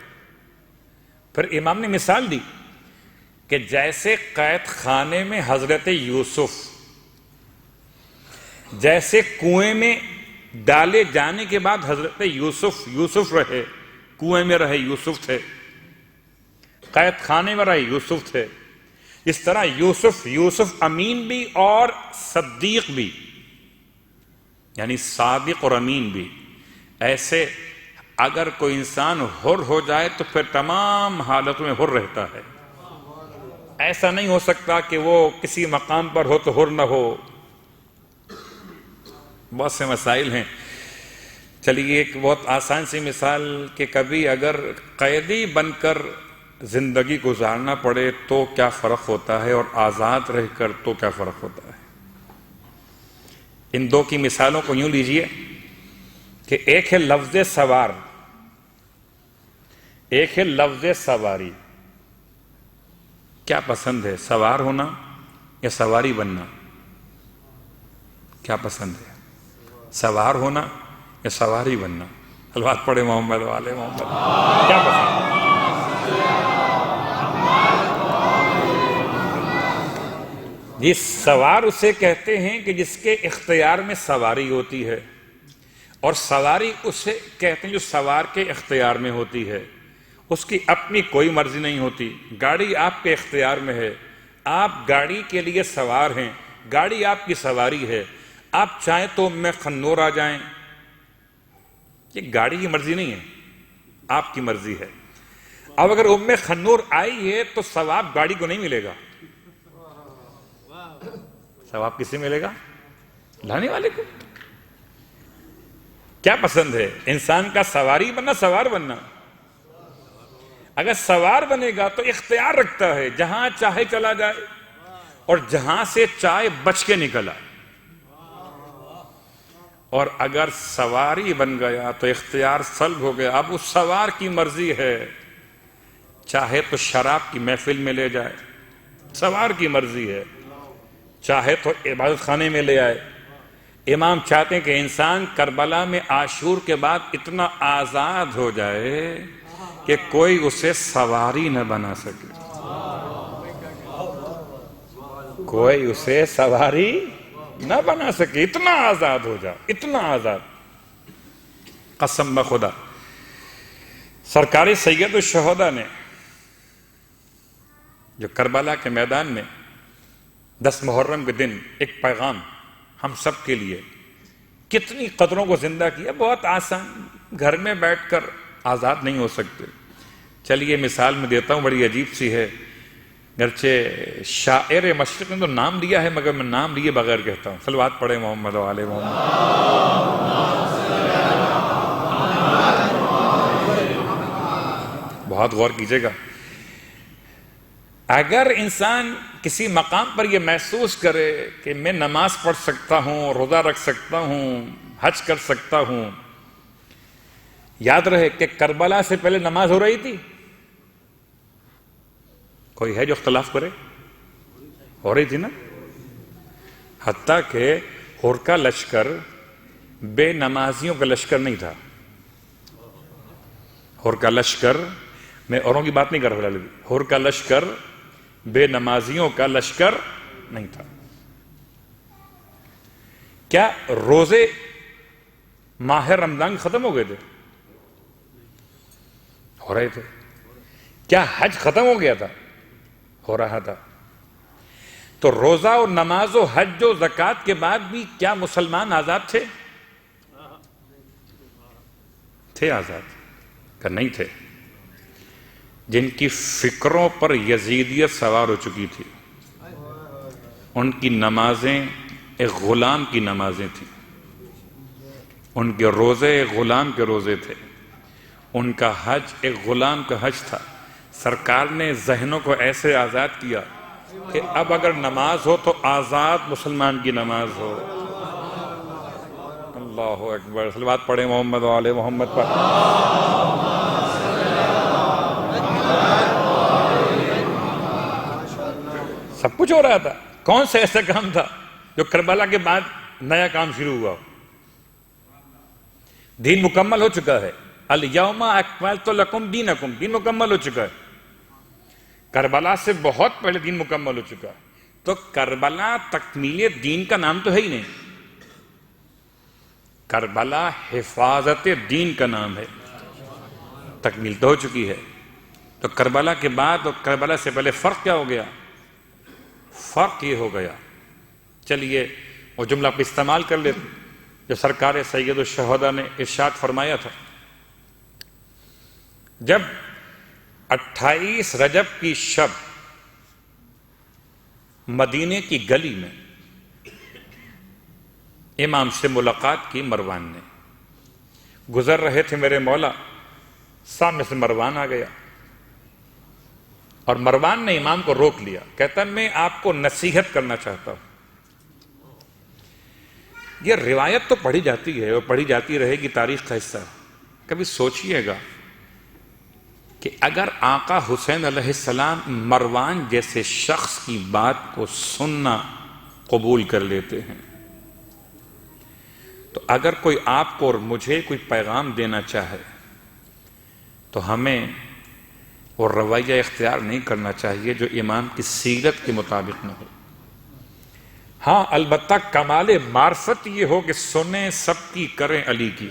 Speaker 2: پھر امام نے مثال دی کہ جیسے قید خانے میں حضرت یوسف، جیسے کنویں میں ڈالے جانے کے بعد حضرت یوسف رہے، کنویں میں رہے یوسف تھے، قید خانے میں رہے یوسف تھے، اس طرح یوسف امین بھی اور صدیق بھی، یعنی صادق اور امین بھی۔ ایسے اگر کوئی انسان حر ہو جائے تو پھر تمام حالتوں میں حر رہتا ہے۔ ایسا نہیں ہو سکتا کہ وہ کسی مقام پر ہو تو حر نہ ہو۔ بہت سے مسائل ہیں۔ چلیے ایک بہت آسان سی مثال کہ کبھی اگر قیدی بن کر زندگی گزارنا پڑے تو کیا فرق ہوتا ہے، اور آزاد رہ کر تو کیا فرق ہوتا ہے۔ ان دو کی مثالوں کو یوں لیجئے کہ ایک ہے لفظ سوار، ایک ہے لفظ سواری۔ کیا پسند ہے، سوار ہونا یا سواری بننا؟ کیا پسند ہے، سوار ہونا یا سواری بننا؟ الفاظ پڑھے محمد والے محمد، کیا پسند ہے؟ جی سوار اسے کہتے ہیں کہ جس کے اختیار میں سواری ہوتی ہے، اور سواری اسے کہتے ہیں جو سوار کے اختیار میں ہوتی ہے، اس کی اپنی کوئی مرضی نہیں ہوتی۔ گاڑی آپ کے اختیار میں ہے، آپ گاڑی کے لیے سوار ہیں، گاڑی آپ کی سواری ہے، آپ چاہیں تو میں خنور آ جائیں، یہ گاڑی کی مرضی نہیں ہے، آپ کی مرضی ہے۔ اب اگر ام خنور آئی ہے تو ثواب گاڑی کو نہیں ملے گا، ثواب کس سے ملے گا؟ لانے والے کو۔ کیا پسند ہے انسان کا، سواری بننا سوار بننا؟ اگر سوار بنے گا تو اختیار رکھتا ہے، جہاں چاہے چلا جائے اور جہاں سے چاہے بچ کے نکل آئے۔ اور اگر سواری بن گیا تو اختیار سلب ہو گیا. اب اس سوار کی مرضی ہے، چاہے تو شراب کی محفل میں لے جائے، سوار کی مرضی ہے، چاہے تو عبادت خانے میں لے آئے. امام چاہتے ہیں کہ انسان کربلا میں عاشور کے بعد اتنا آزاد ہو جائے کہ کوئی اسے سواری نہ بنا سکے، کوئی اسے سواری نہ بنا سکے. اتنا آزاد ہو جائے، اتنا آزاد. قسم بخدا سرکار سید الشہداء نے جو کربلا کے میدان میں 10 محرم کے دن ایک پیغام ہم سب کے لیے، کتنی قدروں کو زندہ کیا. بہت آسان، گھر میں بیٹھ کر آزاد نہیں ہو سکتے. چلیے مثال میں دیتا ہوں، بڑی عجیب سی ہے. گرچہ شاعر مشرق نے تو نام لیا ہے، مگر میں نام لیے بغیر کہتا ہوں. صلوات پڑھے محمد و آل محمد. بہت غور کیجئے گا. اگر انسان کسی مقام پر یہ محسوس کرے کہ میں نماز پڑھ سکتا ہوں، روزہ رکھ سکتا ہوں، حج کر سکتا ہوں. یاد رہے کہ کربلا سے پہلے نماز ہو رہی تھی. کوئی ہے جو اختلاف کرے؟ ہو رہی تھی نا. حتیٰ کہ ہور کا لشکر بے نمازیوں کا لشکر نہیں تھا. ہور کا لشکر، میں اوروں کی بات نہیں کر رہا، ہور کا لشکر بے نمازیوں کا لشکر نہیں تھا. کیا روزے ماہ رمضان ختم ہو گئے تھے؟ ہو رہے تھے. کیا حج ختم ہو گیا تھا؟ ہو رہا تھا. تو روزہ اور نماز و حج و زکوٰۃ کے بعد بھی کیا مسلمان آزاد تھے؟ تھے آزاد کہ نہیں تھے؟ جن کی فکروں پر یزیدیت سوار ہو چکی تھی، ان کی نمازیں ایک غلام کی نمازیں تھیں، ان کے روزے ایک غلام کے روزے تھے، ان کا حج ایک غلام کا حج تھا. سرکار نے ذہنوں کو ایسے آزاد کیا کہ اب اگر نماز ہو تو آزاد مسلمان کی نماز ہو. اللہ اکبر. صلوات پڑھیں محمد و آل محمد پر. سب کچھ ہو رہا تھا. کون سے ایسا کام تھا جو کربلا کے بعد نیا کام شروع ہوا؟ دین مکمل ہو چکا ہے. الیوم اکملت لکم دینکم، دین مکمل ہو چکا ہے. کربلا سے بہت پہلے دین مکمل ہو چکا ہے. تو کربلا تکمیل دین کا نام تو ہے ہی نہیں. کربلا حفاظت دین کا نام ہے. تکمیل تو ہو چکی ہے. تو کربلا کے بعد اور کربلا سے پہلے فرق کیا ہو گیا؟ فرق یہ ہو گیا، چلیے وہ جملہ آپ استعمال کر لیتے جو سرکار سید الشہداء نے ارشاد فرمایا تھا. جب 28 رجب کی شب مدینے کی گلی میں امام سے ملاقات کی مروان نے. گزر رہے تھے میرے مولا، سامنے سے مروان آ گیا اور مروان نے امام کو روک لیا. کہتا میں آپ کو نصیحت کرنا چاہتا ہوں. یہ روایت تو پڑھی جاتی ہے اور پڑھی جاتی رہے گی، تاریخ کا حصہ. کبھی سوچئے گا کہ اگر آقا حسین علیہ السلام مروان جیسے شخص کی بات کو سننا قبول کر لیتے ہیں، تو اگر کوئی آپ کو اور مجھے کوئی پیغام دینا چاہے تو ہمیں وہ رویہ اختیار نہیں کرنا چاہیے جو امام کی سیرت کے مطابق نہ ہو. ہاں البتہ کمال معرفت یہ ہو کہ سنیں سب کی، کریں علی کی.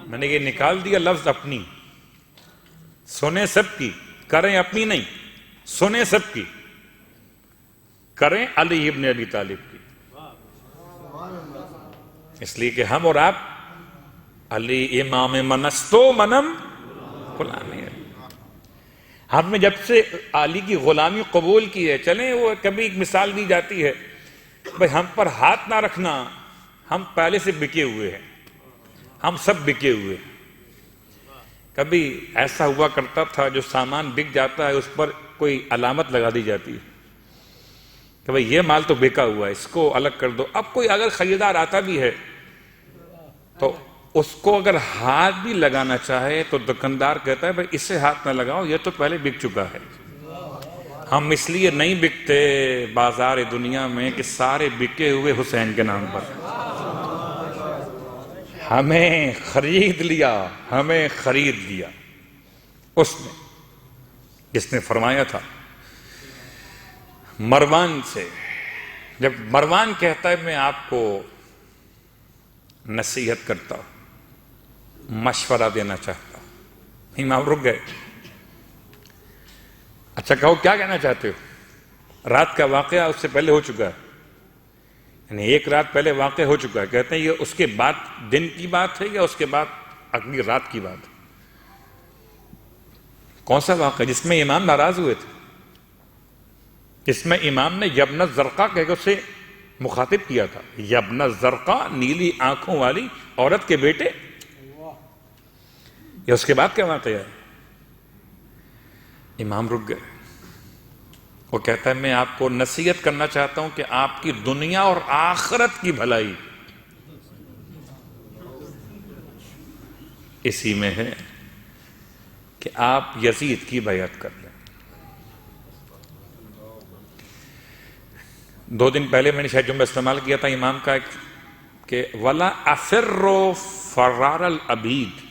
Speaker 2: میں نے یہ نکال دیا لفظ اپنی. سنیں سب کی، کریں اپنی نہیں. سنیں سب کی، کریں علی ابن ابی طالب کی. اس لیے کہ ہم اور آپ علی امام منستو منم غلامی ہے. ہم نے جب سے علی کی غلامی قبول کی ہے، چلیں وہ کبھی ایک مثال دی جاتی ہے، بھئی ہم پر ہاتھ نہ رکھنا، ہم پہلے سے بکے ہوئے ہیں، ہم سب بکے ہوئے ہیں. کبھی ایسا ہوا کرتا تھا جو سامان بک جاتا ہے اس پر کوئی علامت لگا دی جاتی ہے کہ بھئی یہ مال تو بیکا ہوا ہے، اس کو الگ کر دو. اب کوئی اگر خریدار آتا بھی ہے تو اس کو اگر ہاتھ بھی لگانا چاہے تو دکاندار کہتا ہے بھئی اسے ہاتھ نہ لگاؤ، یہ تو پہلے بک چکا ہے. ہم اس لیے نہیں بکتے بازار دنیا میں کہ سارے بکے ہوئے حسین کے نام پر. ہمیں خرید لیا اس نے، جس نے فرمایا تھا مروان سے. جب مروان کہتا ہے میں آپ کو نصیحت کرتا ہوں، مشورہ دینا چاہتا ہوں، امام رک گئے. اچھا کہو کیا کہنا چاہتے ہو؟ رات کا واقعہ اس سے پہلے ہو چکا ہے، یعنی ایک رات پہلے واقع ہو چکا ہے. کہتے ہیں یہ اس کے بعد دن کی بات ہے یا اس کے بعد اگلی رات کی بات ہے؟ کون سا واقعہ جس میں امام ناراض ہوئے تھے، جس میں امام نے یبن زرقا کہہ کے اسے مخاطب کیا تھا؟ یبن زرقا، نیلی آنکھوں والی عورت کے بیٹے. یا اس کے بعد کیا واقعہ ہے؟ امام رک گئے. وہ کہتا ہے میں آپ کو نصیحت کرنا چاہتا ہوں کہ آپ کی دنیا اور آخرت کی بھلائی اسی میں ہے کہ آپ یزید کی بیعت کر لیں. 2 دن پہلے میں نے شاید جملہ استعمال کیا تھا امام کا کہ وَلَا أَفِرُّ فَرَارَ الْعَبِيدِ،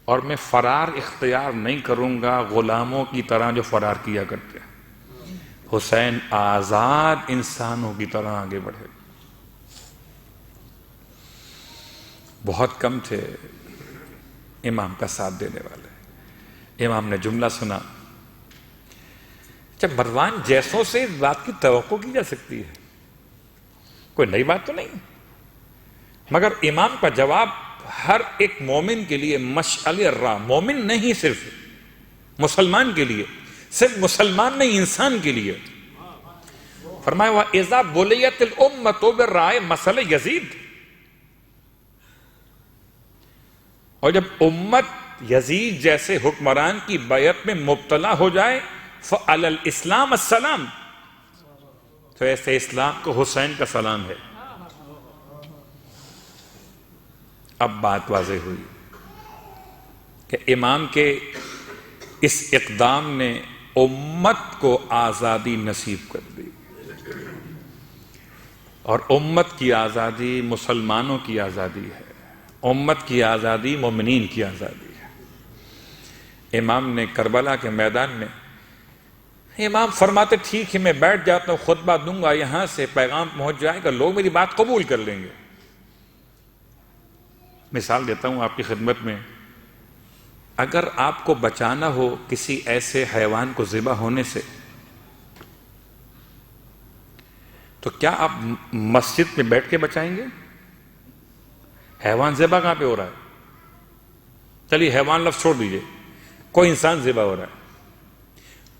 Speaker 2: اور میں فرار اختیار نہیں کروں گا غلاموں کی طرح جو فرار کیا کرتے ہیں. حسین آزاد انسانوں کی طرح آگے بڑھے. بہت کم تھے امام کا ساتھ دینے والے. امام نے جملہ سنا. جب مروان جیسوں سے اس بات کی توقع کی جا سکتی ہے، کوئی نئی بات تو نہیں، مگر امام کا جواب ہر ایک مومن کے لیے مشعل راہ، مومن نہیں صرف مسلمان کے لیے، صرف مسلمان نہیں انسان کے لیے. فرمایا وَإِذَا بُلِيَتِ الْأُمَّةُ بِالرَّائِ مَثَلَ یزید، اور جب امت یزید جیسے حکمران کی بیعت میں مبتلا ہو جائے فَعَلَى الْإِسْلَامَ السَّلَامِ، تو ایسے اسلام کو حسین کا سلام ہے. اب بات واضح ہوئی کہ امام کے اس اقدام نے امت کو آزادی نصیب کر دی، اور امت کی آزادی مسلمانوں کی آزادی ہے، امت کی آزادی مومنین کی آزادی ہے. امام نے کربلا کے میدان میں، امام فرماتے ٹھیک ہے میں بیٹھ جاتا ہوں، خطبہ دوں گا، یہاں سے پیغام پہنچ جائے گا، لوگ میری بات قبول کر لیں گے. مثال دیتا ہوں آپ کی خدمت میں، اگر آپ کو بچانا ہو کسی ایسے حیوان کو ذبح ہونے سے، تو کیا آپ مسجد میں بیٹھ کے بچائیں گے؟ حیوان ذبح کہاں پہ ہو رہا ہے؟ چلیے حیوان لفظ چھوڑ دیجئے، کوئی انسان ذبح ہو رہا ہے،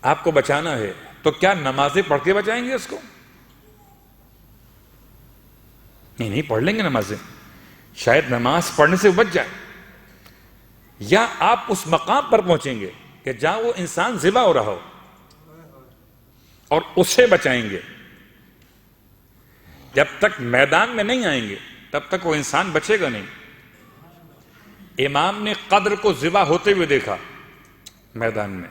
Speaker 2: آپ کو بچانا ہے تو کیا نمازیں پڑھ کے بچائیں گے اس کو؟ نہیں پڑھ لیں گے نمازیں، شاید نماز پڑھنے سے بچ جائے. یا آپ اس مقام پر پہنچیں گے کہ جہاں وہ انسان ذبح ہو رہا ہو اور اسے بچائیں گے. جب تک میدان میں نہیں آئیں گے تب تک وہ انسان بچے گا نہیں. امام نے قدر کو ذبح ہوتے ہوئے دیکھا میدان میں،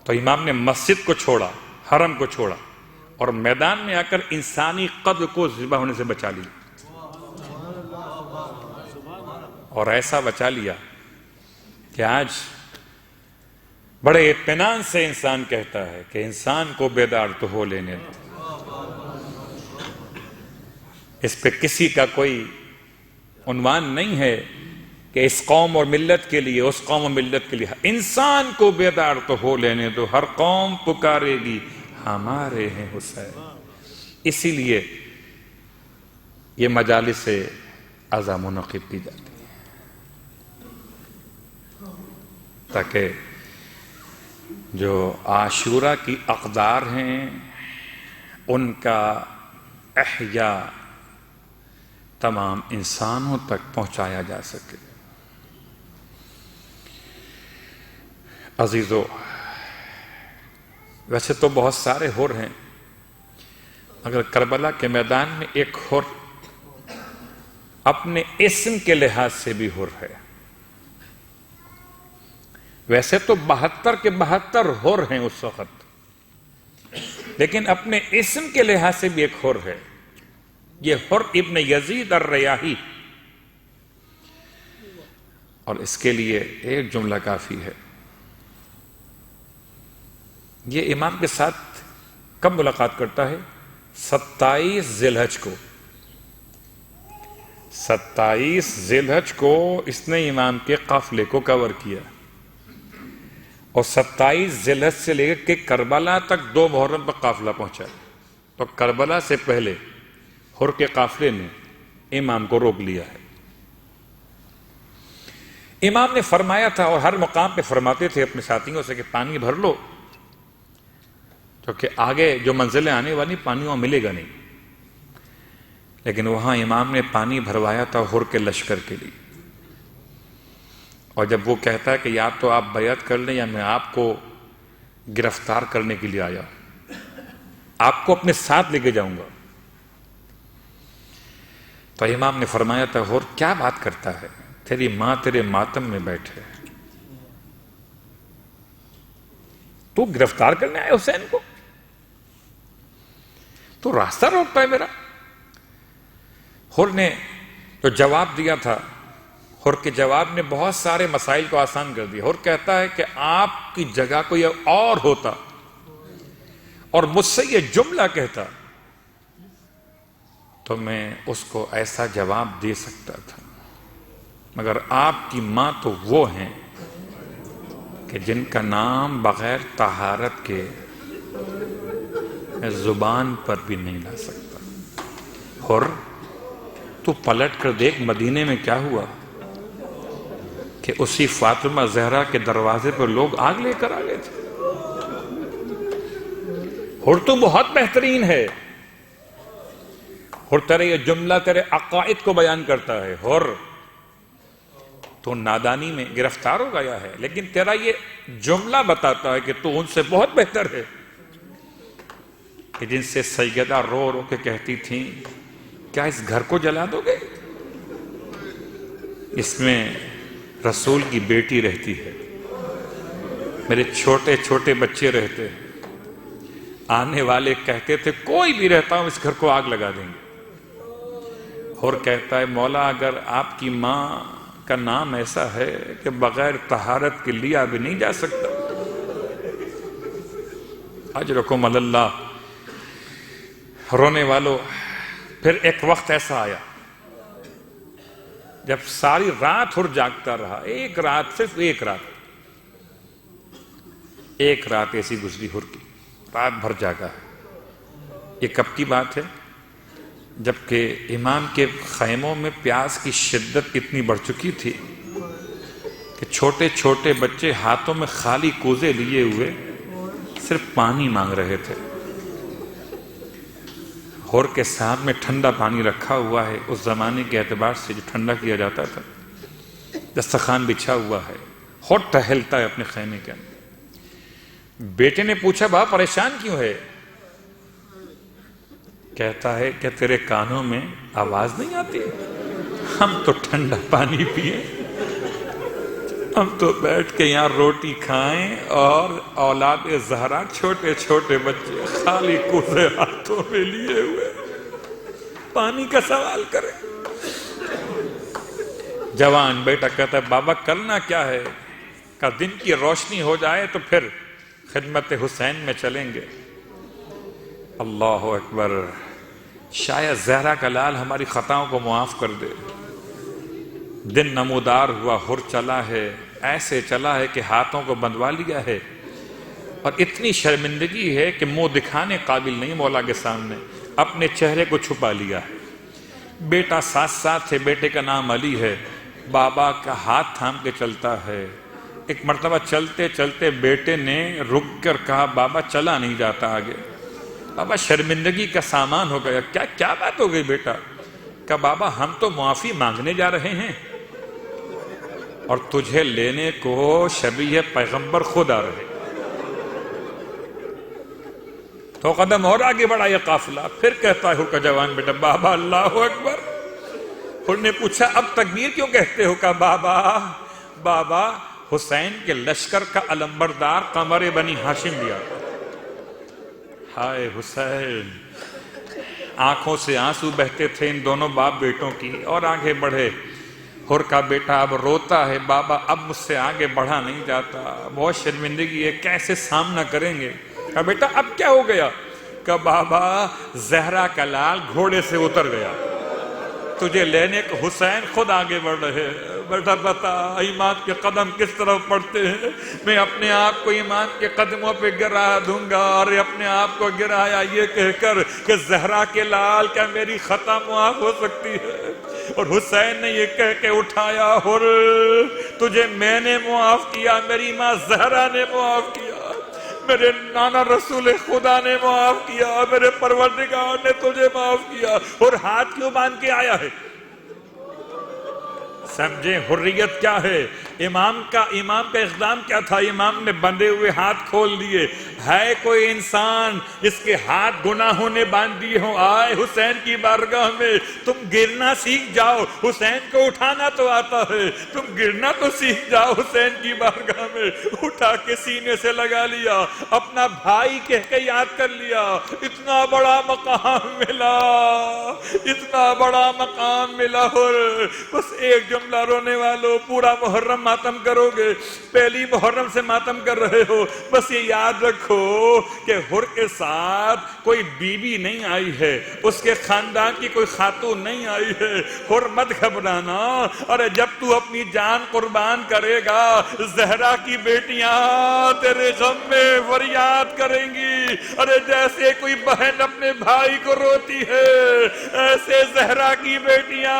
Speaker 2: تو امام نے مسجد کو چھوڑا، حرم کو چھوڑا، اور میدان میں آ کر انسانی قدر کو ذبح ہونے سے بچا لی. اور ایسا بچا لیا کہ آج بڑے اطمینان سے انسان کہتا ہے کہ انسان کو بیدار تو ہو لینے دو. اس پہ کسی کا کوئی عنوان نہیں ہے کہ اس قوم اور ملت کے لیے، اس قوم اور ملت کے لیے، انسان کو بیدار تو ہو لینے دو، ہر قوم پکارے گی ہمارے ہیں حسین. اسی لیے یہ مجالس عزا منعقد کی جاتی ہے تاکہ جو عاشورہ کی اقدار ہیں ان کا احیاء تمام انسانوں تک پہنچایا جا سکے. عزیزو، ویسے تو بہت سارے حور ہیں، مگر کربلا کے میدان میں ایک حور اپنے اسم کے لحاظ سے بھی حور ہے۔ ویسے تو 72 کے 72 حور ہیں اس وقت، لیکن اپنے اسم کے لحاظ سے بھی ایک حور ہے، یہ حر ابن یزید الریاحی۔ اور اس کے لیے ایک جملہ کافی ہے۔ یہ امام کے ساتھ کب ملاقات کرتا ہے؟ 27 ذی الحج کو۔ 27 ذی الحج کو اس نے امام کے قافلے کو کور کیا، اور 27 ذی الحج سے لے کے کربلا تک 2 محرم پر قافلہ پہنچا۔ تو کربلا سے پہلے حر کے قافلے نے امام کو روک لیا ہے۔ امام نے فرمایا تھا، اور ہر مقام پہ فرماتے تھے اپنے ساتھیوں سے، کہ پانی بھر لو، کیونکہ آگے جو منزلیں آنے والی پانی وہاں ملے گا نہیں۔ لیکن وہاں امام نے پانی بھروایا تھا حر کے لشکر کے لیے، اور جب وہ کہتا ہے کہ یا تو آپ بیعت کر لیں یا میں آپ کو گرفتار کرنے کے لیے آیا ہوں، آپ کو اپنے ساتھ لے کے جاؤں گا، تو امام نے فرمایا تھا حر کیا بات کرتا ہے، تیری ماں تیرے ماتم میں بیٹھے، تو گرفتار کرنے آئے حسین کو، تو راستہ روکتا ہے میرا۔ حر نے جو جواب دیا تھا، حر کے جواب نے بہت سارے مسائل کو آسان کر دیا۔ حر کہتا ہے کہ آپ کی جگہ کوئی اور ہوتا اور مجھ سے یہ جملہ کہتا تو میں اس کو ایسا جواب دے سکتا تھا، مگر آپ کی ماں تو وہ ہیں کہ جن کا نام بغیر طہارت کے میں زبان پر بھی نہیں لا سکتا۔ حر تو پلٹ کر دیکھ مدینے میں کیا ہوا، کہ اسی فاطمہ زہرا کے دروازے پر لوگ آگ لے کر آ گئے تھے۔ حر تو بہت بہترین ہے، حر تیرے یہ جملہ تیرے عقائد کو بیان کرتا ہے۔ حر تو نادانی میں گرفتار ہو گیا ہے، لیکن تیرا یہ جملہ بتاتا ہے کہ تو ان سے بہت بہتر ہے، کہ جن سے سیدہ رو رو کے کہتی تھیں کیا اس گھر کو جلا دو گے، اس میں رسول کی بیٹی رہتی ہے، میرے چھوٹے چھوٹے بچے رہتے ہیں، آنے والے کہتے تھے کوئی بھی رہتا ہوں اس گھر کو آگ لگا دیں گے۔ اور کہتا ہے مولا اگر آپ کی ماں کا نام ایسا ہے کہ بغیر طہارت کے لیا بھی نہیں جا سکتا، اجرکم اللہ۔ رونے والوں، پھر ایک وقت ایسا آیا جب ساری رات حر جاگتا رہا، ایک رات، صرف ایک رات ایسی گزری حر کی، رات بھر جاگا ہے۔ یہ کب کی بات ہے؟ جبکہ امام کے خیموں میں پیاس کی شدت اتنی بڑھ چکی تھی کہ چھوٹے چھوٹے بچے ہاتھوں میں خالی کوزے لیے ہوئے صرف پانی مانگ رہے تھے۔ حر کے سامنے ٹھنڈا پانی رکھا ہوا ہے، اس زمانے کے اعتبار سے جو ٹھنڈا کیا جاتا تھا، دسترخوان بچھا ہوا ہے، حر ٹہلتا ہے اپنے خیمے کے اندر۔ بیٹے نے پوچھا بابا پریشان کیوں ہے؟ کہتا ہے کہ تیرے کانوں میں آواز نہیں آتی؟ ہم تو ٹھنڈا پانی پیئیں، ہم تو بیٹھ کے یہاں روٹی کھائیں، اور اولاد زہرا چھوٹے چھوٹے بچے خالی کوزے ہاتھوں میں لیے ہوئے پانی کا سوال کریں۔ جوان بیٹا کہتا ہے بابا کرنا کیا ہے، کہ دن کی روشنی ہو جائے تو پھر خدمت حسین میں چلیں گے۔ اللہ اکبر، شاید زہرا کا لال ہماری خطاؤں کو معاف کر دے۔ دن نمودار ہوا، حر چلا ہے، ایسے چلا ہے کہ ہاتھوں کو بندھوا لیا ہے، اور اتنی شرمندگی ہے کہ منہ دکھانے قابل نہیں مولا کے سامنے، اپنے چہرے کو چھپا لیا ہے۔ بیٹا ساتھ ساتھ ہے، بیٹے کا نام علی ہے، بابا کا ہاتھ تھام کے چلتا ہے۔ ایک مرتبہ چلتے چلتے بیٹے نے رک کر کہا بابا چلا نہیں جاتا آگے، بابا شرمندگی کا سامان ہو گیا۔ کیا بات ہو گئی بیٹا؟ کہ بابا ہم تو معافی مانگنے جا رہے ہیں اور تجھے لینے کو شبیہ پیغمبر خود آ رہے۔ تو قدم اور آگے بڑھا یہ قافلہ. پھر کہتا ہے حر کا جوان بیٹا بابا اللہ اکبر. حر نے پوچھا اب تکبیر کیوں کہتے ہو؟ کہا بابا حسین کے لشکر کا علمبردار قمر بنی ہاشم بھی آتا. ہائے حسین. آنکھوں سے آنسو بہتے تھے ان دونوں باپ بیٹوں کی اور آگے بڑھے. حر کا بیٹا اب روتا ہے بابا اب مجھ سے آگے بڑھا نہیں جاتا, بہت شرمندگی ہے, کیسے سامنا کریں گے؟ کہا بیٹا اب کیا ہو گیا؟ کہا بابا زہرا کا لال گھوڑے سے اتر گیا, تجھے لینے کو حسین خود آگے بڑھ رہے. بیٹا بتا ایمان کے قدم کس طرف پڑتے ہیں؟ میں اپنے آپ کو ایمان کے قدموں پہ گرا دوں گا. اور اپنے آپ کو گرایا یہ کہہ کر کہ زہرا کے لال کیا میری خطا معاف ہو سکتی ہے؟ اور حسین نے یہ کہہ کے اٹھایا حر تجھے میں نے معاف کیا, میری ماں زہرا نے معاف کیا, میرے نانا رسول خدا نے معاف کیا, میرے پروردگار نے تجھے معاف کیا. اور ہاتھ کیوں باندھ کے آیا ہے؟ سمجھیں حریت کیا ہے. امام کا اقدام کیا تھا؟ امام نے بندھے ہوئے ہاتھ کھول دیے. ہے کوئی انسان اس کے ہاتھ گناہوں نے باندھ دیے ہوں, آئے حسین کی بارگاہ میں تم گرنا سیکھ جاؤ. حسین کو اٹھانا تو آتا ہے, تم گرنا تو سیکھ جاؤ. حسین کی بارگاہ میں اٹھا کے سینے سے لگا لیا, اپنا بھائی کہہ کے یاد کر لیا. اتنا بڑا مقام ملا, اتنا بڑا مقام ملا. اور بس ایک جملہ رونے والوں, پورا محرم ماتم کرو گے, پہلی محرم سے ماتم کر رہے ہو, بس یہ یاد رکھو کہ حر کے ساتھ کوئی بیوی نہیں آئی ہے, اس کے خاندان کی کوئی خاتون نہیں آئی ہے. حر مت گھبرانا, اور جب تو اپنی جان قربان کرے گا زہرا کی بیٹیاں تیرے غم میں فریاد کریں گی. ارے جیسے کوئی بہن اپنے بھائی کو روتی ہے ایسے زہرا کی بیٹیاں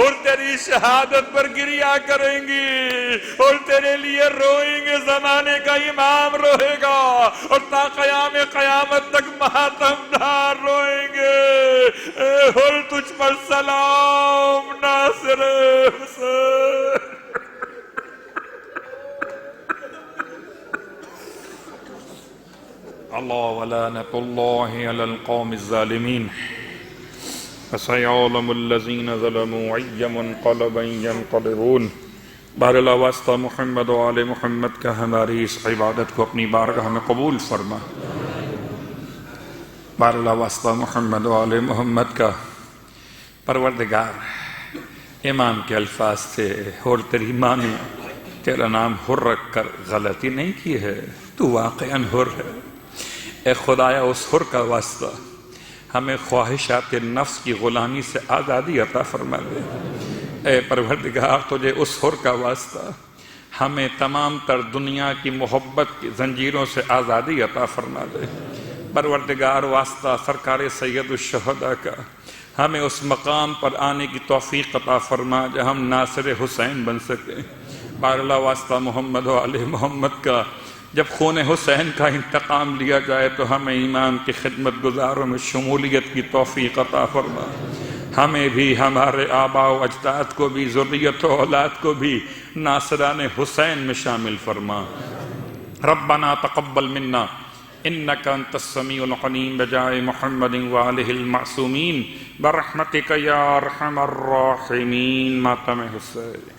Speaker 2: اور تیری شہادت پر گریا کریں گی اور تیرے لیے روئیں گے. زمانے کا امام روئے گا اور تا قیام قیامت تک ماتم دار روئیں گے. اے حر تجھ پر سلام ناصر حسین. اللہ ولعنۃ اللہ علی القوم الظالمین. فسيعلم الذين ظلموا أي منقلب ينقلبون. بہرحال واسطہ محمد و آل محمد کا ہماری اس عبادت کو اپنی بارگاہ میں قبول فرما. بہرحال واسطہ محمد و آل محمد کا. پروردگار امام کے الفاظ تھے, اور تیری ماں نے تیرا نام حر رکھ کر غلطی نہیں کی ہے, تو واقعاً حر ہے. اے خدایا اس حر کا واسطہ ہمیں خواہشات نفس کی غلامی سے آزادی عطا فرما دے. اے پروردگار تجھے اس حر کا واسطہ ہمیں تمام تر دنیا کی محبت کی زنجیروں سے آزادی عطا فرما دے. پروردگار واسطہ سرکار سید الشہداء کا ہمیں اس مقام پر آنے کی توفیق عطا فرما جہاں ہم ناصر حسین بن سکیں. بہرحال واسطہ محمد و آل محمد کا جب خون حسین کا انتقام لیا جائے تو ہمیں امام کی خدمت گزاروں میں شمولیت کی توفیق عطا فرما. ہمیں بھی, ہمارے آباء و اجداد کو بھی, ذریت و اولاد کو بھی ناصران حسین میں شامل فرما. ربنا تقبل منا انک انت السمیع العلیم بجائے محمد وآلہ المعصومین برحمتک یا ارحم الراحمین. ماتم حسین.